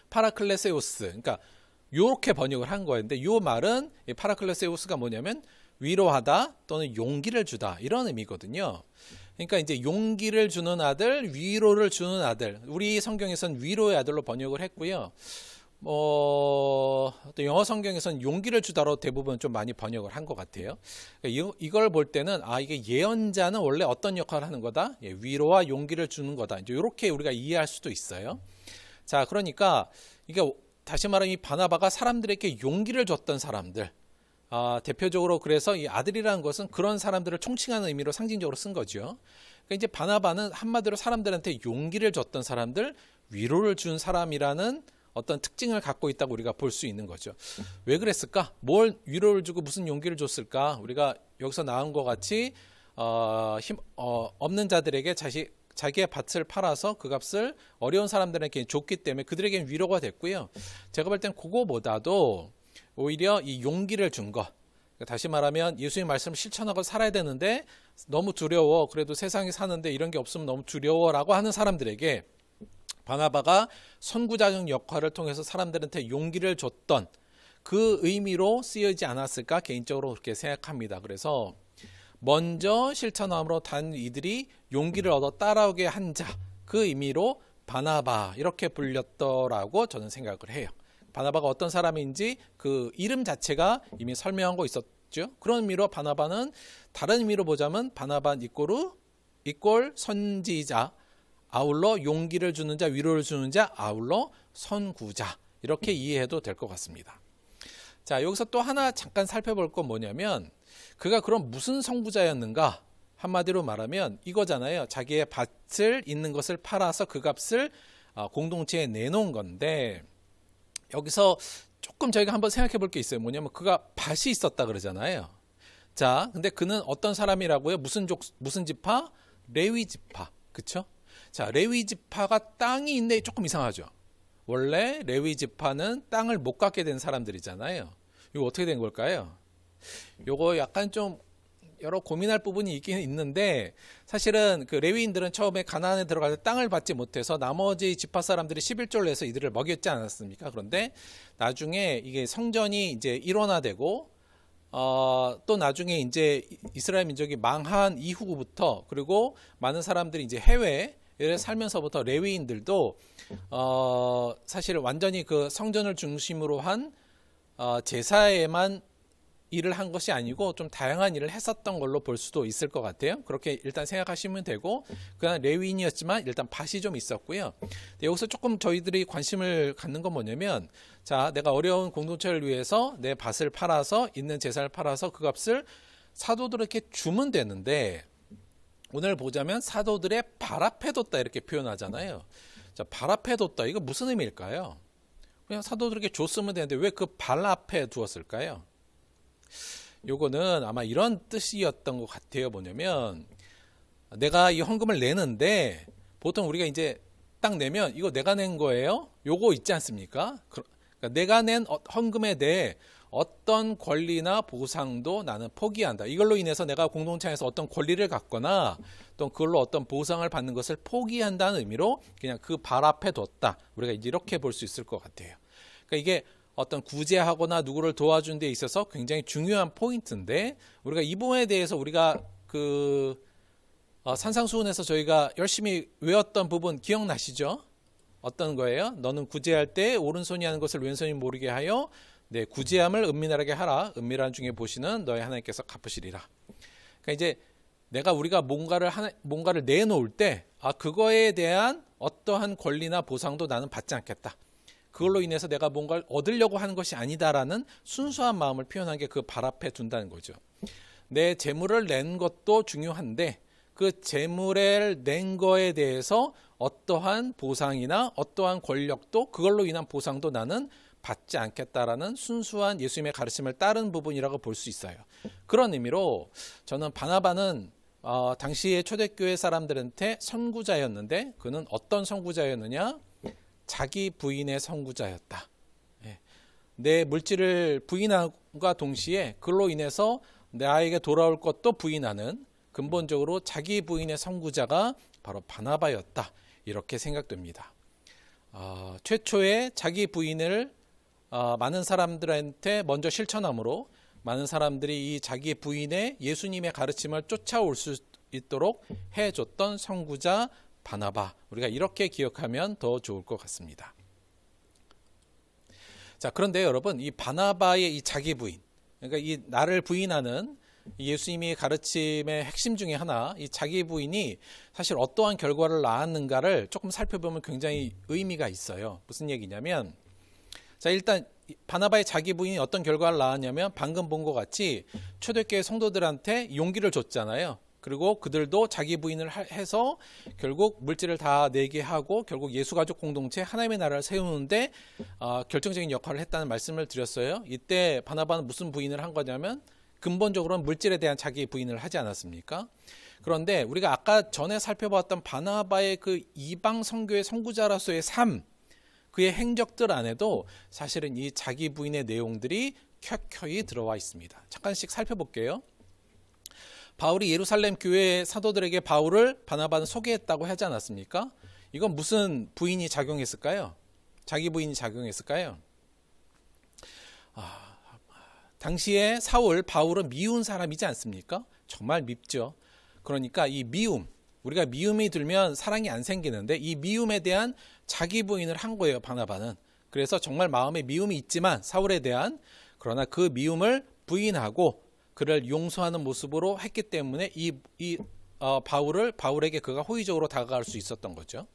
파라클레세우스, 그러니까 요렇게 번역을 한 거예요. 근데 요 말은 파라클레세우스가 뭐냐면 위로하다 또는 용기를 주다, 이런 의미거든요. 그러니까 이제 용기를 주는 아들, 위로를 주는 아들. 우리 성경에서는 위로의 아들로 번역을 했고요. 또 영어 성경에서는 용기를 주다로 대부분 좀 많이 번역을 한 것 같아요. 이걸 볼 때는 이게 예언자는 원래 어떤 역할을 하는 거다? 위로와 용기를 주는 거다. 이제 이렇게 우리가 이해할 수도 있어요. 자, 그러니까 이게 다시 말하면 이 바나바가 사람들에게 용기를 줬던 사람들. 대표적으로 그래서 이 아들이라는 것은 그런 사람들을 총칭하는 의미로 상징적으로 쓴 거죠. 그러니까 이제 바나바는 한마디로 사람들한테 용기를 줬던 사람들, 위로를 준 사람이라는 어떤 특징을 갖고 있다고 우리가 볼 수 있는 거죠. 왜 그랬을까? 뭘 위로를 주고 무슨 용기를 줬을까? 우리가 여기서 나온 것 같이 없는 자들에게 자기의 밭을 팔아서 그 값을 어려운 사람들에게 줬기 때문에 그들에게는 위로가 됐고요. 제가 볼 땐 그거보다도 오히려 이 용기를 준 것, 다시 말하면 예수님 말씀을 실천하고 살아야 되는데 너무 두려워, 그래도 세상에 사는데 이런 게 없으면 너무 두려워라고 하는 사람들에게 바나바가 선구자적 역할을 통해서 사람들한테 용기를 줬던 그 의미로 쓰여지지 않았을까 개인적으로 그렇게 생각합니다. 그래서 먼저 실천함으로 단 이들이 용기를 얻어 따라오게 한 자, 그 의미로 바나바 이렇게 불렸더라고 저는 생각을 해요. 바나바가 어떤 사람인지 그 이름 자체가 이미 설명한 거 있었죠. 그런 의미로 바나바는 다른 의미로 보자면 바나바 이꼴 선지자, 아울러 용기를 주는 자, 위로를 주는 자, 아울러 선구자, 이렇게 이해해도 될 것 같습니다. 자, 여기서 또 하나 잠깐 살펴볼 건 뭐냐면 그가 그럼 무슨 선구자였는가? 한마디로 말하면 이거잖아요. 자기의 밭을 있는 것을 팔아서 그 값을 공동체에 내놓은 건데, 여기서 조금 저희가 한번 생각해 볼 게 있어요. 뭐냐면 그가 밭이 있었다 그러잖아요. 자, 근데 그는 어떤 사람이라고요? 무슨 지파? 레위 지파. 그쵸? 자, 레위 지파가 땅이 있는데 조금 이상하죠. 원래 레위 지파는 땅을 못 갖게 된 사람들이잖아요. 이거 어떻게 된 걸까요? 요거 약간 좀 여러 고민할 부분이 있긴 있는데, 사실은 그 레위인들은 처음에 가나안에 들어갈 때 땅을 받지 못해서 나머지 지파 사람들이 11조를 내서 이들을 먹였지 않았습니까? 그런데 나중에 이게 성전이 이제 일원화되고 또 나중에 이제 이스라엘 민족이 망한 이후부터, 그리고 많은 사람들이 이제 해외에 살면서부터 레위인들도 사실 완전히 그 성전을 중심으로 한 제사에만 일을 한 것이 아니고 좀 다양한 일을 했었던 걸로 볼 수도 있을 것 같아요. 그렇게 일단 생각하시면 되고, 그냥 레위인이었지만 일단 밭이 좀 있었고요. 여기서 조금 저희들이 관심을 갖는 건 뭐냐면, 자, 내가 어려운 공동체를 위해서 내 밭을 팔아서 있는 재산을 팔아서 그 값을 사도들에게 주면 되는데, 오늘 보자면 사도들의 발 앞에 뒀다 이렇게 표현하잖아요. 자, 발 앞에 뒀다, 이거 무슨 의미일까요? 그냥 사도들에게 줬으면 되는데 왜 그 발 앞에 두었을까요? 요거는 아마 이런 뜻이었던 것 같아요. 뭐냐면 내가 이 헌금을 내는데, 보통 우리가 이제 딱 내면 이거 내가 낸 거예요? 요거 있지 않습니까? 그러니까 내가 낸 헌금에 대해 어떤 권리나 보상도 나는 포기한다. 이걸로 인해서 내가 공동체에서 어떤 권리를 갖거나 또 그걸로 어떤 보상을 받는 것을 포기한다는 의미로 그냥 그 발 앞에 뒀다. 우리가 이렇게 볼 수 있을 것 같아요. 그러니까 이게 어떤 구제하거나 누구를 도와준 데 있어서 굉장히 중요한 포인트인데, 우리가 이 부분에 대해서 우리가 그 산상수훈에서 저희가 열심히 외웠던 부분 기억나시죠? 어떤 거예요? 너는 구제할 때 오른손이 하는 것을 왼손이 모르게 하여 내 구제함을 은밀하게 하라. 은밀한 중에 보시는 너의 하나님께서 갚으시리라. 그러니까 이제 우리가 뭔가를 내놓을 때 그거에 대한 어떠한 권리나 보상도 나는 받지 않겠다. 그걸로 인해서 내가 뭔가를 얻으려고 하는 것이 아니다라는 순수한 마음을 표현한 게 그 발 앞에 둔다는 거죠. 내 재물을 낸 것도 중요한데 그 재물을 낸 거에 대해서 어떠한 보상이나 어떠한 권력도 그걸로 인한 보상도 나는 받지 않겠다라는 순수한 예수님의 가르침을 따른 부분이라고 볼 수 있어요. 그런 의미로 저는 바나바는 당시의 초대교회 사람들한테 선구자였는데 그는 어떤 선구자였느냐? 자기 부인의 선구자였다. 내 물질을 부인함과 동시에 그로 인해서 나에게 돌아올 것도 부인하는 근본적으로 자기 부인의 선구자가 바로 바나바였다. 이렇게 생각됩니다. 최초에 자기 부인을 많은 사람들한테 먼저 실천함으로 많은 사람들이 이 자기 부인의 예수님의 가르침을 쫓아올 수 있도록 해줬던 선구자 바나바. 우리가 이렇게 기억하면 더 좋을 것 같습니다. 자, 그런데 여러분, 이 바나바의 이 자기 부인, 그러니까 이 나를 부인하는 예수님이 가르침의 핵심 중에 하나, 이 자기 부인이 사실 어떠한 결과를 낳았는가를 조금 살펴보면 굉장히 의미가 있어요. 무슨 얘기냐면, 자, 일단 바나바의 자기 부인이 어떤 결과를 낳았냐면 방금 본 것 같이 초대교회 성도들한테 용기를 줬잖아요. 그리고 그들도 자기 부인을 해서 결국 물질을 다 내게 하고 결국 예수가족 공동체 하나님의 나라를 세우는데 결정적인 역할을 했다는 말씀을 드렸어요. 이때 바나바는 무슨 부인을 한 거냐면 근본적으로는 물질에 대한 자기 부인을 하지 않았습니까? 그런데 우리가 아까 전에 살펴봤던 바나바의 그 이방 선교의 선구자로서의 삶, 그의 행적들 안에도 사실은 이 자기 부인의 내용들이 켜켜이 들어와 있습니다. 잠깐씩 살펴볼게요. 바울이 예루살렘 교회 사도들에게 바울을 바나바는 소개했다고 하지 않았습니까? 이건 무슨 부인이 작용했을까요? 자기 부인이 작용했을까요? 당시에 사울, 바울은 미운 사람이지 않습니까? 정말 밉죠. 그러니까 이 미움, 우리가 미움이 들면 사랑이 안 생기는데 이 미움에 대한 자기 부인을 한 거예요, 바나바는. 그래서 정말 마음에 미움이 있지만 사울에 대한, 그러나 그 미움을 부인하고 그를 용서하는 모습으로 했기 때문에 바울에게 그가 호의적으로 다가갈 수 있었던 거죠.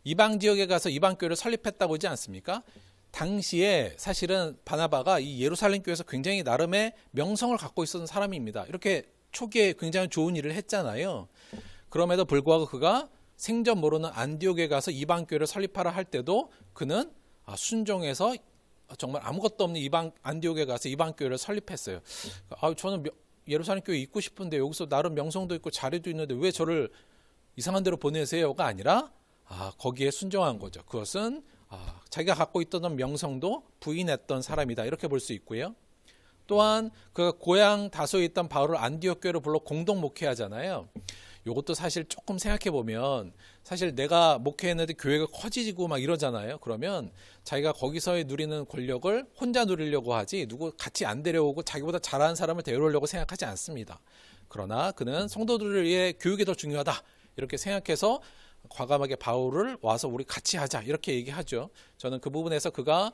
이방 지역에 가서 이방 교회를 설립했다고 하지 않습니까? 당시에 사실은 바나바가 이 예루살렘 교회에서 굉장히 나름의 명성을 갖고 있었던 사람입니다. 이렇게 초기에 굉장히 좋은 일을 했잖아요. 그럼에도 불구하고 그가 생전 모르는 안디옥에 가서 이방 교회를 설립하라 할 때도 그는 순종해서 정말 아무것도 없는 안디옥에 가서 이방 교회를 설립했어요. 저는 예루살렘 교회 있고 싶은데 여기서 나름 명성도 있고 자리도 있는데 왜 저를 이상한 데로 보내세요가 아니라 거기에 순종한 거죠. 그것은 자기가 갖고 있던 명성도 부인했던 사람이다. 이렇게 볼 수 있고요. 또한 그 고향 다소에 있던 바울을 안디옥 교회로 불러 공동 목회하잖아요. 이것도 사실 조금 생각해 보면 사실 내가 목회했는데 교회가 커지고 막 이러잖아요. 그러면 자기가 거기서의 누리는 권력을 혼자 누리려고 하지 누구 같이 안 데려오고 자기보다 잘하는 사람을 데려오려고 생각하지 않습니다. 그러나 그는 성도들을 위해 교육이 더 중요하다. 이렇게 생각해서 과감하게 바울을 와서 우리 같이 하자. 이렇게 얘기하죠. 저는 그 부분에서 그가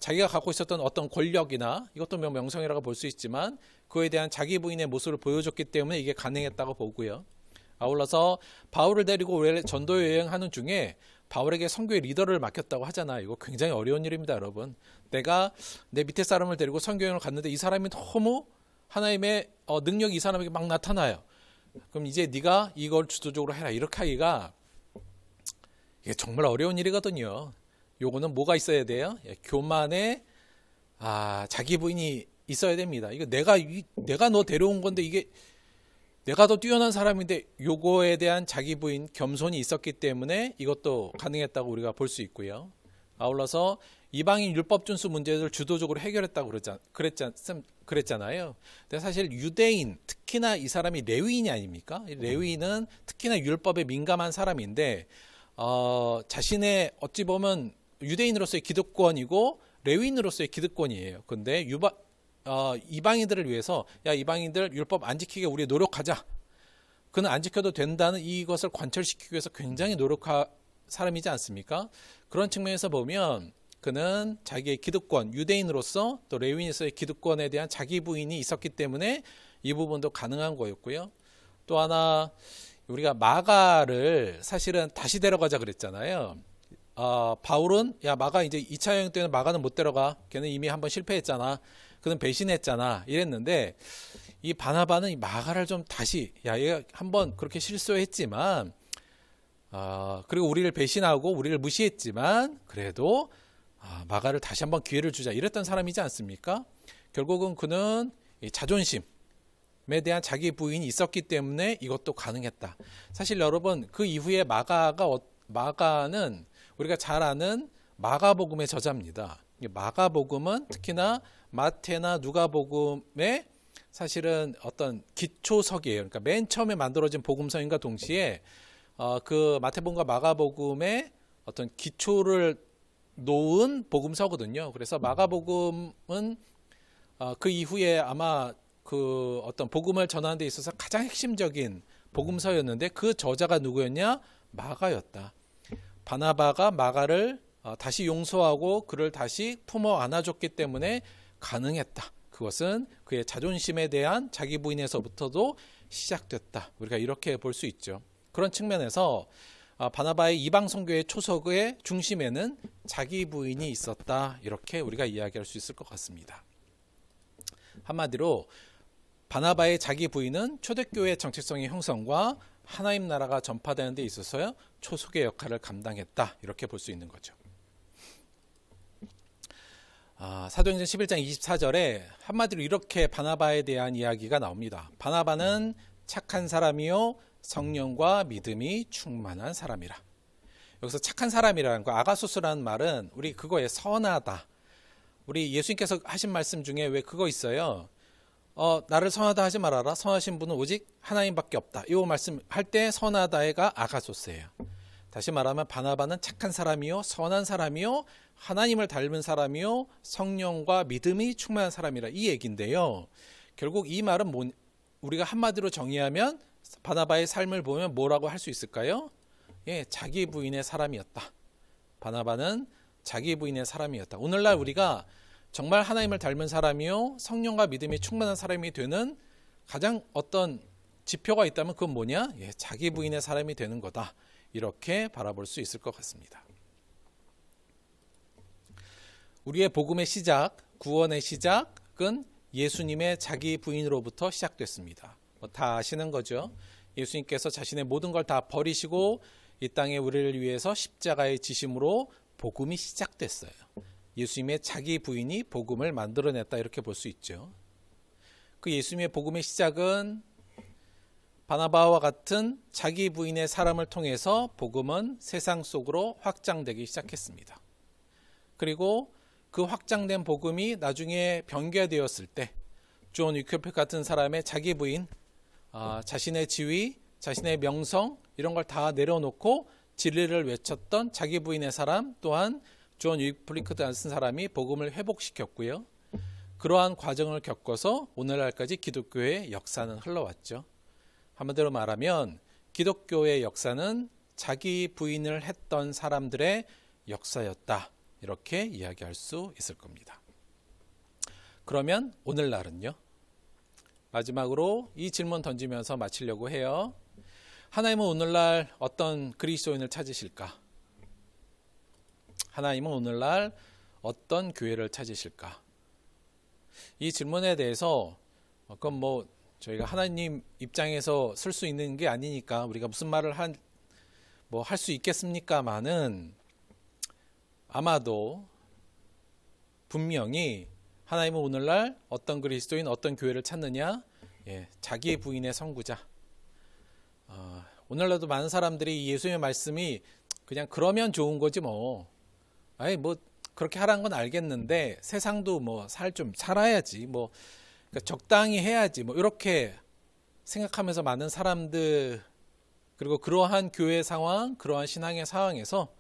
자기가 갖고 있었던 어떤 권력이나 이것도 명성이라고 볼 수 있지만 그에 대한 자기 부인의 모습을 보여줬기 때문에 이게 가능했다고 보고요. 아울러서 바울을 데리고 원래 전도 여행하는 중에 바울에게 선교의 리더를 맡겼다고 하잖아요. 이거 굉장히 어려운 일입니다, 여러분. 내가 내 밑에 사람을 데리고 선교 여행을 갔는데 이 사람이 너무 하나님의 능력이 이 사람에게 막 나타나요. 그럼 이제 네가 이걸 주도적으로 해라. 이렇게 하기가 이게 정말 어려운 일이거든요. 요거는 뭐가 있어야 돼요? 교만에 자기 부인이 있어야 됩니다. 이거 내가 너 데려온 건데 이게 내가 더 뛰어난 사람인데 요거에 대한 자기 부인 겸손이 있었기 때문에 이것도 가능했다고 우리가 볼 수 있고요. 아울러서 이방인 율법 준수 문제를 주도적으로 해결했다고 그랬잖아요. 근데 사실 유대인, 특히나 이 사람이 레위인이 아닙니까? 레위인은 특히나 율법에 민감한 사람인데 자신의 어찌 보면 유대인으로서의 기득권이고 레위인으로서의 기득권이에요. 근데 이방인들을 위해서 이방인들 율법 안 지키게 우리 노력하자. 그는 안 지켜도 된다는 이것을 관철시키기 위해서 굉장히 노력한 사람이지 않습니까? 그런 측면에서 보면 그는 자기의 기득권, 유대인으로서 또 레위인으로서의 기득권에 대한 자기 부인이 있었기 때문에 이 부분도 가능한 거였고요. 또 하나 우리가 마가를 사실은 다시 데려가자 그랬잖아요. 바울은 마가 이제 2차 여행 때는 마가는 못 데려가. 걔는 이미 한번 실패했잖아. 그는 배신했잖아. 이랬는데 이 바나바는 이 마가를 좀 다시, 야, 얘가 한번 그렇게 실수했지만, 그리고 우리를 배신하고 우리를 무시했지만, 그래도 마가를 다시 한번 기회를 주자, 이랬던 사람이지 않습니까? 결국은 그는 이 자존심에 대한 자기 부인이 있었기 때문에 이것도 가능했다. 사실 여러분, 그 이후에 마가는 우리가 잘 아는 마가복음의 저자입니다. 마가복음은 특히나 마태나 누가복음의 사실은 어떤 기초석이에요. 그러니까 맨 처음에 만들어진 복음서인과 동시에 그 마태복음과 마가복음의 어떤 기초를 놓은 복음서거든요. 그래서 마가복음은 그 이후에 아마 그 어떤 복음을 전하는 데 있어서 가장 핵심적인 복음서였는데, 그 저자가 누구였냐? 마가였다. 바나바가 마가를 다시 용서하고 그를 다시 품어 안아줬기 때문에 가능했다. 그것은 그의 자존심에 대한 자기 부인에서부터도 시작됐다. 우리가 이렇게 볼 수 있죠. 그런 측면에서 바나바의 이방 선교의 초석의 중심에는 자기 부인이 있었다. 이렇게 우리가 이야기할 수 있을 것 같습니다. 한마디로 바나바의 자기 부인은 초대교회의 정체성의 형성과 하나님 나라가 전파되는 데 있어서 초석의 역할을 감당했다. 이렇게 볼 수 있는 거죠. 사도행전 11장 24절에 한마디로 이렇게 바나바에 대한 이야기가 나옵니다. 바나바는 착한 사람이요 성령과 믿음이 충만한 사람이라. 여기서 착한 사람이라는 거, 아가소스라는 말은 우리 그거에 선하다. 우리 예수님께서 하신 말씀 중에 왜 그거 있어요? 나를 선하다 하지 말아라. 선하신 분은 오직 하나님밖에 없다. 이 말씀할 때 선하다가 아가소스예요. 다시 말하면 바나바는 착한 사람이요 선한 사람이요 하나님을 닮은 사람이요 성령과 믿음이 충만한 사람이라, 이 얘기인데요. 결국 이 말은 우리가 한마디로 정의하면 바나바의 삶을 보면 뭐라고 할 수 있을까요? 예, 자기 부인의 사람이었다. 바나바는 자기 부인의 사람이었다. 오늘날 우리가 정말 하나님을 닮은 사람이요 성령과 믿음이 충만한 사람이 되는 가장 어떤 지표가 있다면 그건 뭐냐? 예, 자기 부인의 사람이 되는 거다. 이렇게 바라볼 수 있을 것 같습니다. 우리의 복음의 시작, 구원의 시작은 예수님의 자기 부인으로부터 시작됐습니다. 다 아시는 거죠. 예수님께서 자신의 모든 걸 다 버리시고 이 땅에 우리를 위해서 십자가의 지심으로 복음이 시작됐어요. 예수님의 자기 부인이 복음을 만들어냈다, 이렇게 볼 수 있죠. 그 예수님의 복음의 시작은 바나바와 같은 자기 부인의 사람을 통해서 복음은 세상 속으로 확장되기 시작했습니다. 그리고 그 확장된 복음이 나중에 변개되었을 때 존 위클피프 같은 사람의 자기 부인, 자신의 지위, 자신의 명성 이런 걸 다 내려놓고 진리를 외쳤던 자기 부인의 사람 또한 존 위클피프 같은 사람이 복음을 회복시켰고요. 그러한 과정을 겪어서 오늘날까지 기독교의 역사는 흘러왔죠. 한마디로 말하면 기독교의 역사는 자기 부인을 했던 사람들의 역사였다. 이렇게 이야기할 수 있을 겁니다. 그러면 오늘날은요? 마지막으로 이 질문 던지면서 마치려고 해요. 하나님은 오늘날 어떤 그리스도인을 찾으실까? 하나님은 오늘날 어떤 교회를 찾으실까? 이 질문에 대해서 그건 뭐 저희가 하나님 입장에서 쓸 수 있는 게 아니니까 우리가 무슨 말을 할 수 있겠습니까마는 아마도 분명히 하나님은 오늘날 어떤 그리스도인, 어떤 교회를 찾느냐? 예, 자기 부인의 선구자. 오늘날도 많은 사람들이 예수님의 말씀이 그냥 그러면 좋은 거지 뭐. 아니 뭐 그렇게 하라는 건 알겠는데 세상도 뭐 좀 살아야지 뭐 그러니까 적당히 해야지 뭐 이렇게 생각하면서 많은 사람들, 그리고 그러한 교회 상황, 그러한 신앙의 상황에서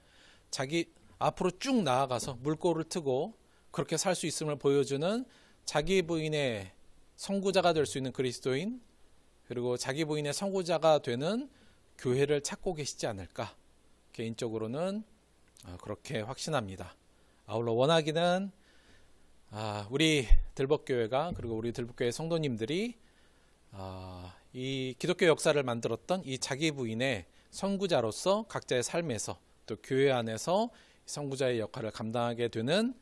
자기 앞으로 쭉 나아가서 물꼬를 트고 그렇게 살 수 있음을 보여주는 자기 부인의 선구자가 될 수 있는 그리스도인, 그리고 자기 부인의 선구자가 되는 교회를 찾고 계시지 않을까, 개인적으로는 그렇게 확신합니다. 아울러 원하기는 우리 들벅교회가, 그리고 우리 들벅교회 성도님들이 이 기독교 역사를 만들었던 이 자기 부인의 선구자로서 각자의 삶에서 또 교회 안에서 선구자의 역할을 감당하게 되는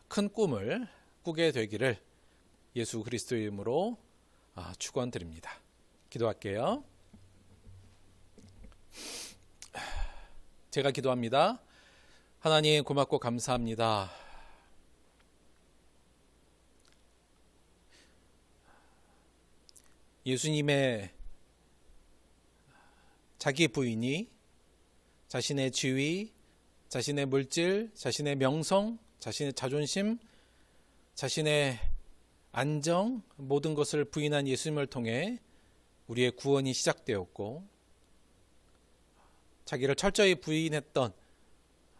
큰 꿈을 꾸게 되기를 예수 그리스도의 이름으로 축원드립니다. 기도할게요. 제가 기도합니다. 하나님 고맙고 감사합니다. 예수님의 자기 부인이 자신의 지위, 자신의 물질, 자신의 명성, 자신의 자존심, 자신의 안정, 모든 것을 부인한 예수님을 통해 우리의 구원이 시작되었고, 자기를 철저히 부인했던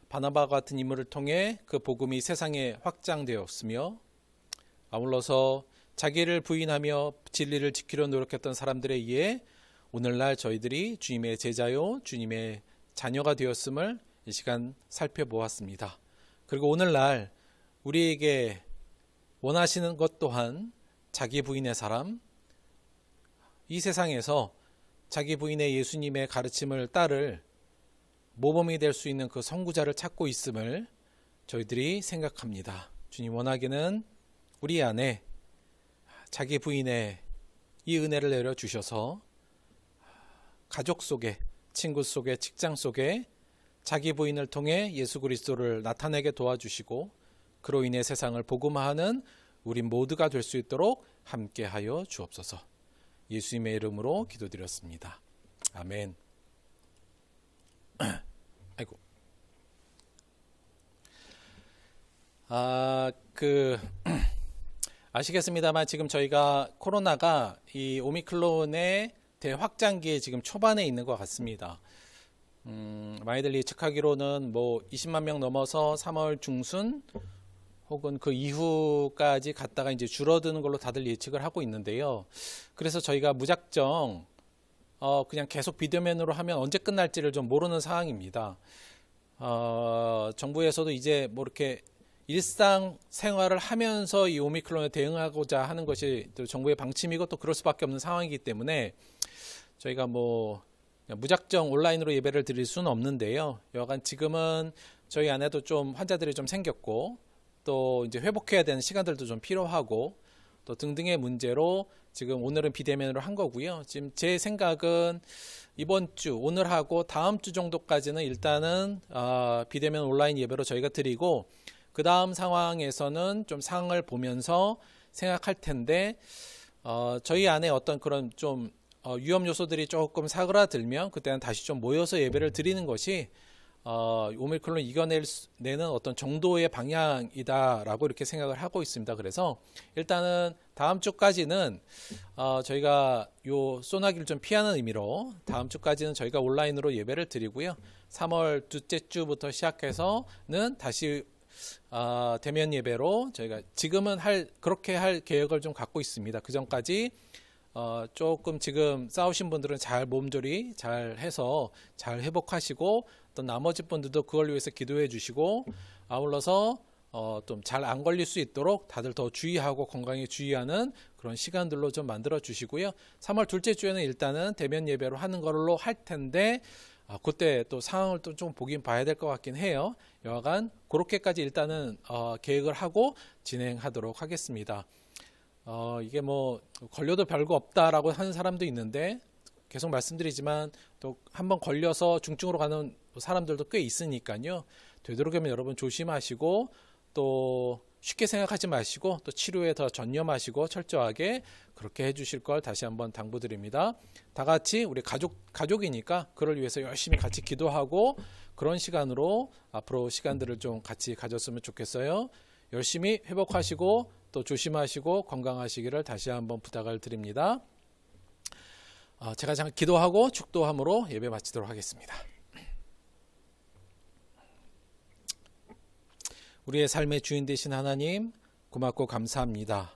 바나바 같은 인물을 통해 그 복음이 세상에 확장되었으며, 아울러서 자기를 부인하며 진리를 지키려 노력했던 사람들에 의해 오늘날 저희들이 주님의 제자요, 주님의 자녀가 되었음을 이 시간 살펴보았습니다. 그리고 오늘날 우리에게 원하시는 것 또한 자기 부인의 사람, 이 세상에서 자기 부인의 예수님의 가르침을 따를 모범이 될 수 있는 그 선구자를 찾고 있음을 저희들이 생각합니다. 주님 원하기는 우리 안에 자기 부인의 이 은혜를 내려주셔서 가족 속에, 친구 속에, 직장 속에 자기 부인을 통해 예수 그리스도를 나타내게 도와주시고, 그로 인해 세상을 복음화하는 우리 모두가 될 수 있도록 함께하여 주옵소서. 예수님의 이름으로 기도드렸습니다. 아멘. 아이고. 아시겠습니다만 지금 저희가 코로나가 이 오미크론의 대확장기에 지금 초반에 있는 것 같습니다. 많이들 예측하기로는 뭐 20만 명 넘어서 3월 중순 혹은 그 이후까지 갔다가 이제 줄어드는 걸로 다들 예측을 하고 있는데요. 그래서 저희가 무작정 그냥 계속 비대면으로 하면 언제 끝날지를 좀 모르는 상황입니다. 정부에서도 이제 뭐 이렇게 일상 생활을 하면서 이 오미크론에 대응하고자 하는 것이 또 정부의 방침이고 또 그럴 수밖에 없는 상황이기 때문에 저희가 뭐 무작정 온라인으로 예배를 드릴 수는 없는데요. 여하간 지금은 저희 안에도 좀 환자들이 좀 생겼고, 또 이제 회복해야 되는 시간들도 좀 필요하고, 또 등등의 문제로 지금 오늘은 비대면으로 한 거고요. 지금 제 생각은 이번 주, 오늘하고 다음 주 정도까지는 일단은 비대면 온라인 예배로 저희가 드리고, 그 다음 상황에서는 좀 상황을 보면서 생각할 텐데, 저희 안에 어떤 그런 좀 위험 요소들이 조금 사그라들면 그때는 다시 좀 모여서 예배를 드리는 것이 오미크론을 이겨내는 어떤 정도의 방향이다라고 이렇게 생각을 하고 있습니다. 그래서 일단은 다음 주까지는 저희가 요 소나기를 좀 피하는 의미로 다음 주까지는 저희가 온라인으로 예배를 드리고요. 3월 둘째 주부터 시작해서는 다시 대면 예배로 저희가 지금은 그렇게 할 계획을 좀 갖고 있습니다. 그 전까지 조금 지금 싸우신 분들은 잘 몸조리 잘 해서 잘 회복하시고, 또 나머지 분들도 그걸 위해서 기도해 주시고, 아울러서 좀 잘 안 걸릴 수 있도록 다들 더 주의하고 건강에 주의하는 그런 시간들로 좀 만들어 주시고요. 3월 둘째 주에는 일단은 대면 예배로 하는 걸로 할 텐데, 그때 또 상황을 또 좀 보긴 봐야 될 것 같긴 해요. 여하간 그렇게까지 일단은 계획을 하고 진행하도록 하겠습니다. 이게 뭐 걸려도 별거 없다라고 하는 사람도 있는데, 계속 말씀드리지만 또 한번 걸려서 중증으로 가는 사람들도 꽤 있으니까요. 되도록이면 여러분 조심하시고, 또 쉽게 생각하지 마시고, 또 치료에 더 전념하시고 철저하게 그렇게 해주실 걸 다시 한번 당부드립니다. 다 같이 우리 가족이니까 그걸 위해서 열심히 같이 기도하고, 그런 시간으로 앞으로 시간들을 좀 같이 가졌으면 좋겠어요. 열심히 회복하시고 또 조심하시고 건강하시기를 다시 한번 부탁을 드립니다. 제가 잠깐 기도하고 축도함으로 예배 마치도록 하겠습니다. 우리의 삶의 주인 되신 하나님, 고맙고 감사합니다.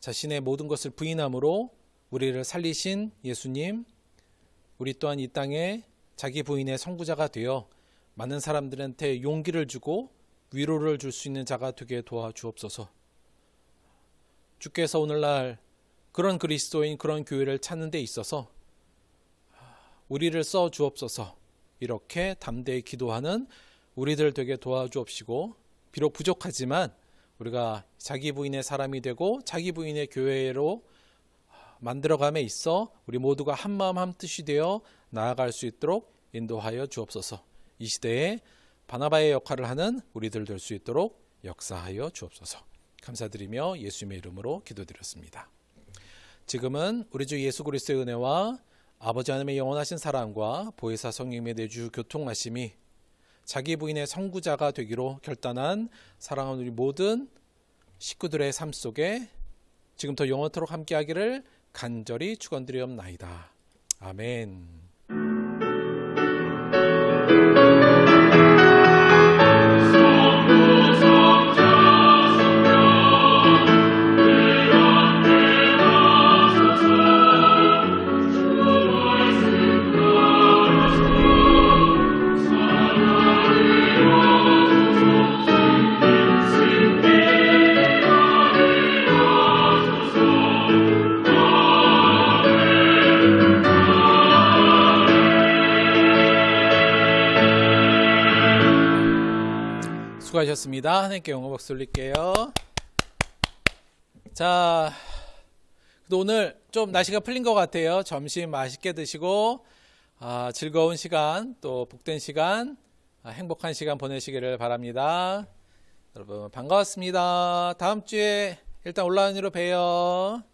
자신의 모든 것을 부인함으로 우리를 살리신 예수님, 우리 또한 이 땅에 자기 부인의 선구자가 되어 많은 사람들한테 용기를 주고 위로를 줄 수 있는 자가 되게 도와주옵소서. 주께서 오늘날 그런 그리스도인, 그런 교회를 찾는 데 있어서 우리를 써 주옵소서. 이렇게 담대히 기도하는 우리들 되게 도와주옵시고, 비록 부족하지만 우리가 자기 부인의 사람이 되고 자기 부인의 교회로 만들어감에 있어 우리 모두가 한마음 한뜻이 되어 나아갈 수 있도록 인도하여 주옵소서. 이 시대에 바나바의 역할을 하는 우리들 될 수 있도록 역사하여 주옵소서. 감사드리며 예수님의 이름으로 기도드렸습니다. 지금은 우리 주 예수 그리스도의 은혜와 아버지 하나님의 영원하신 사랑과 보혜사 성령님의 내주 교통하심이 자기 부인의 선구자가 되기로 결단한 사랑하는 우리 모든 식구들의 삶 속에 지금부터 영원토록 함께하기를 간절히 축원드리옵나이다. 아멘. 수고하셨습니다. 하나님께 영광 박수 올릴게요. 자, 오늘 좀 날씨가 풀린 것 같아요. 점심 맛있게 드시고 즐거운 시간, 또 복된 시간, 행복한 시간 보내시기를 바랍니다. 여러분 반가웠습니다. 다음 주에 일단 온라인으로 봬요.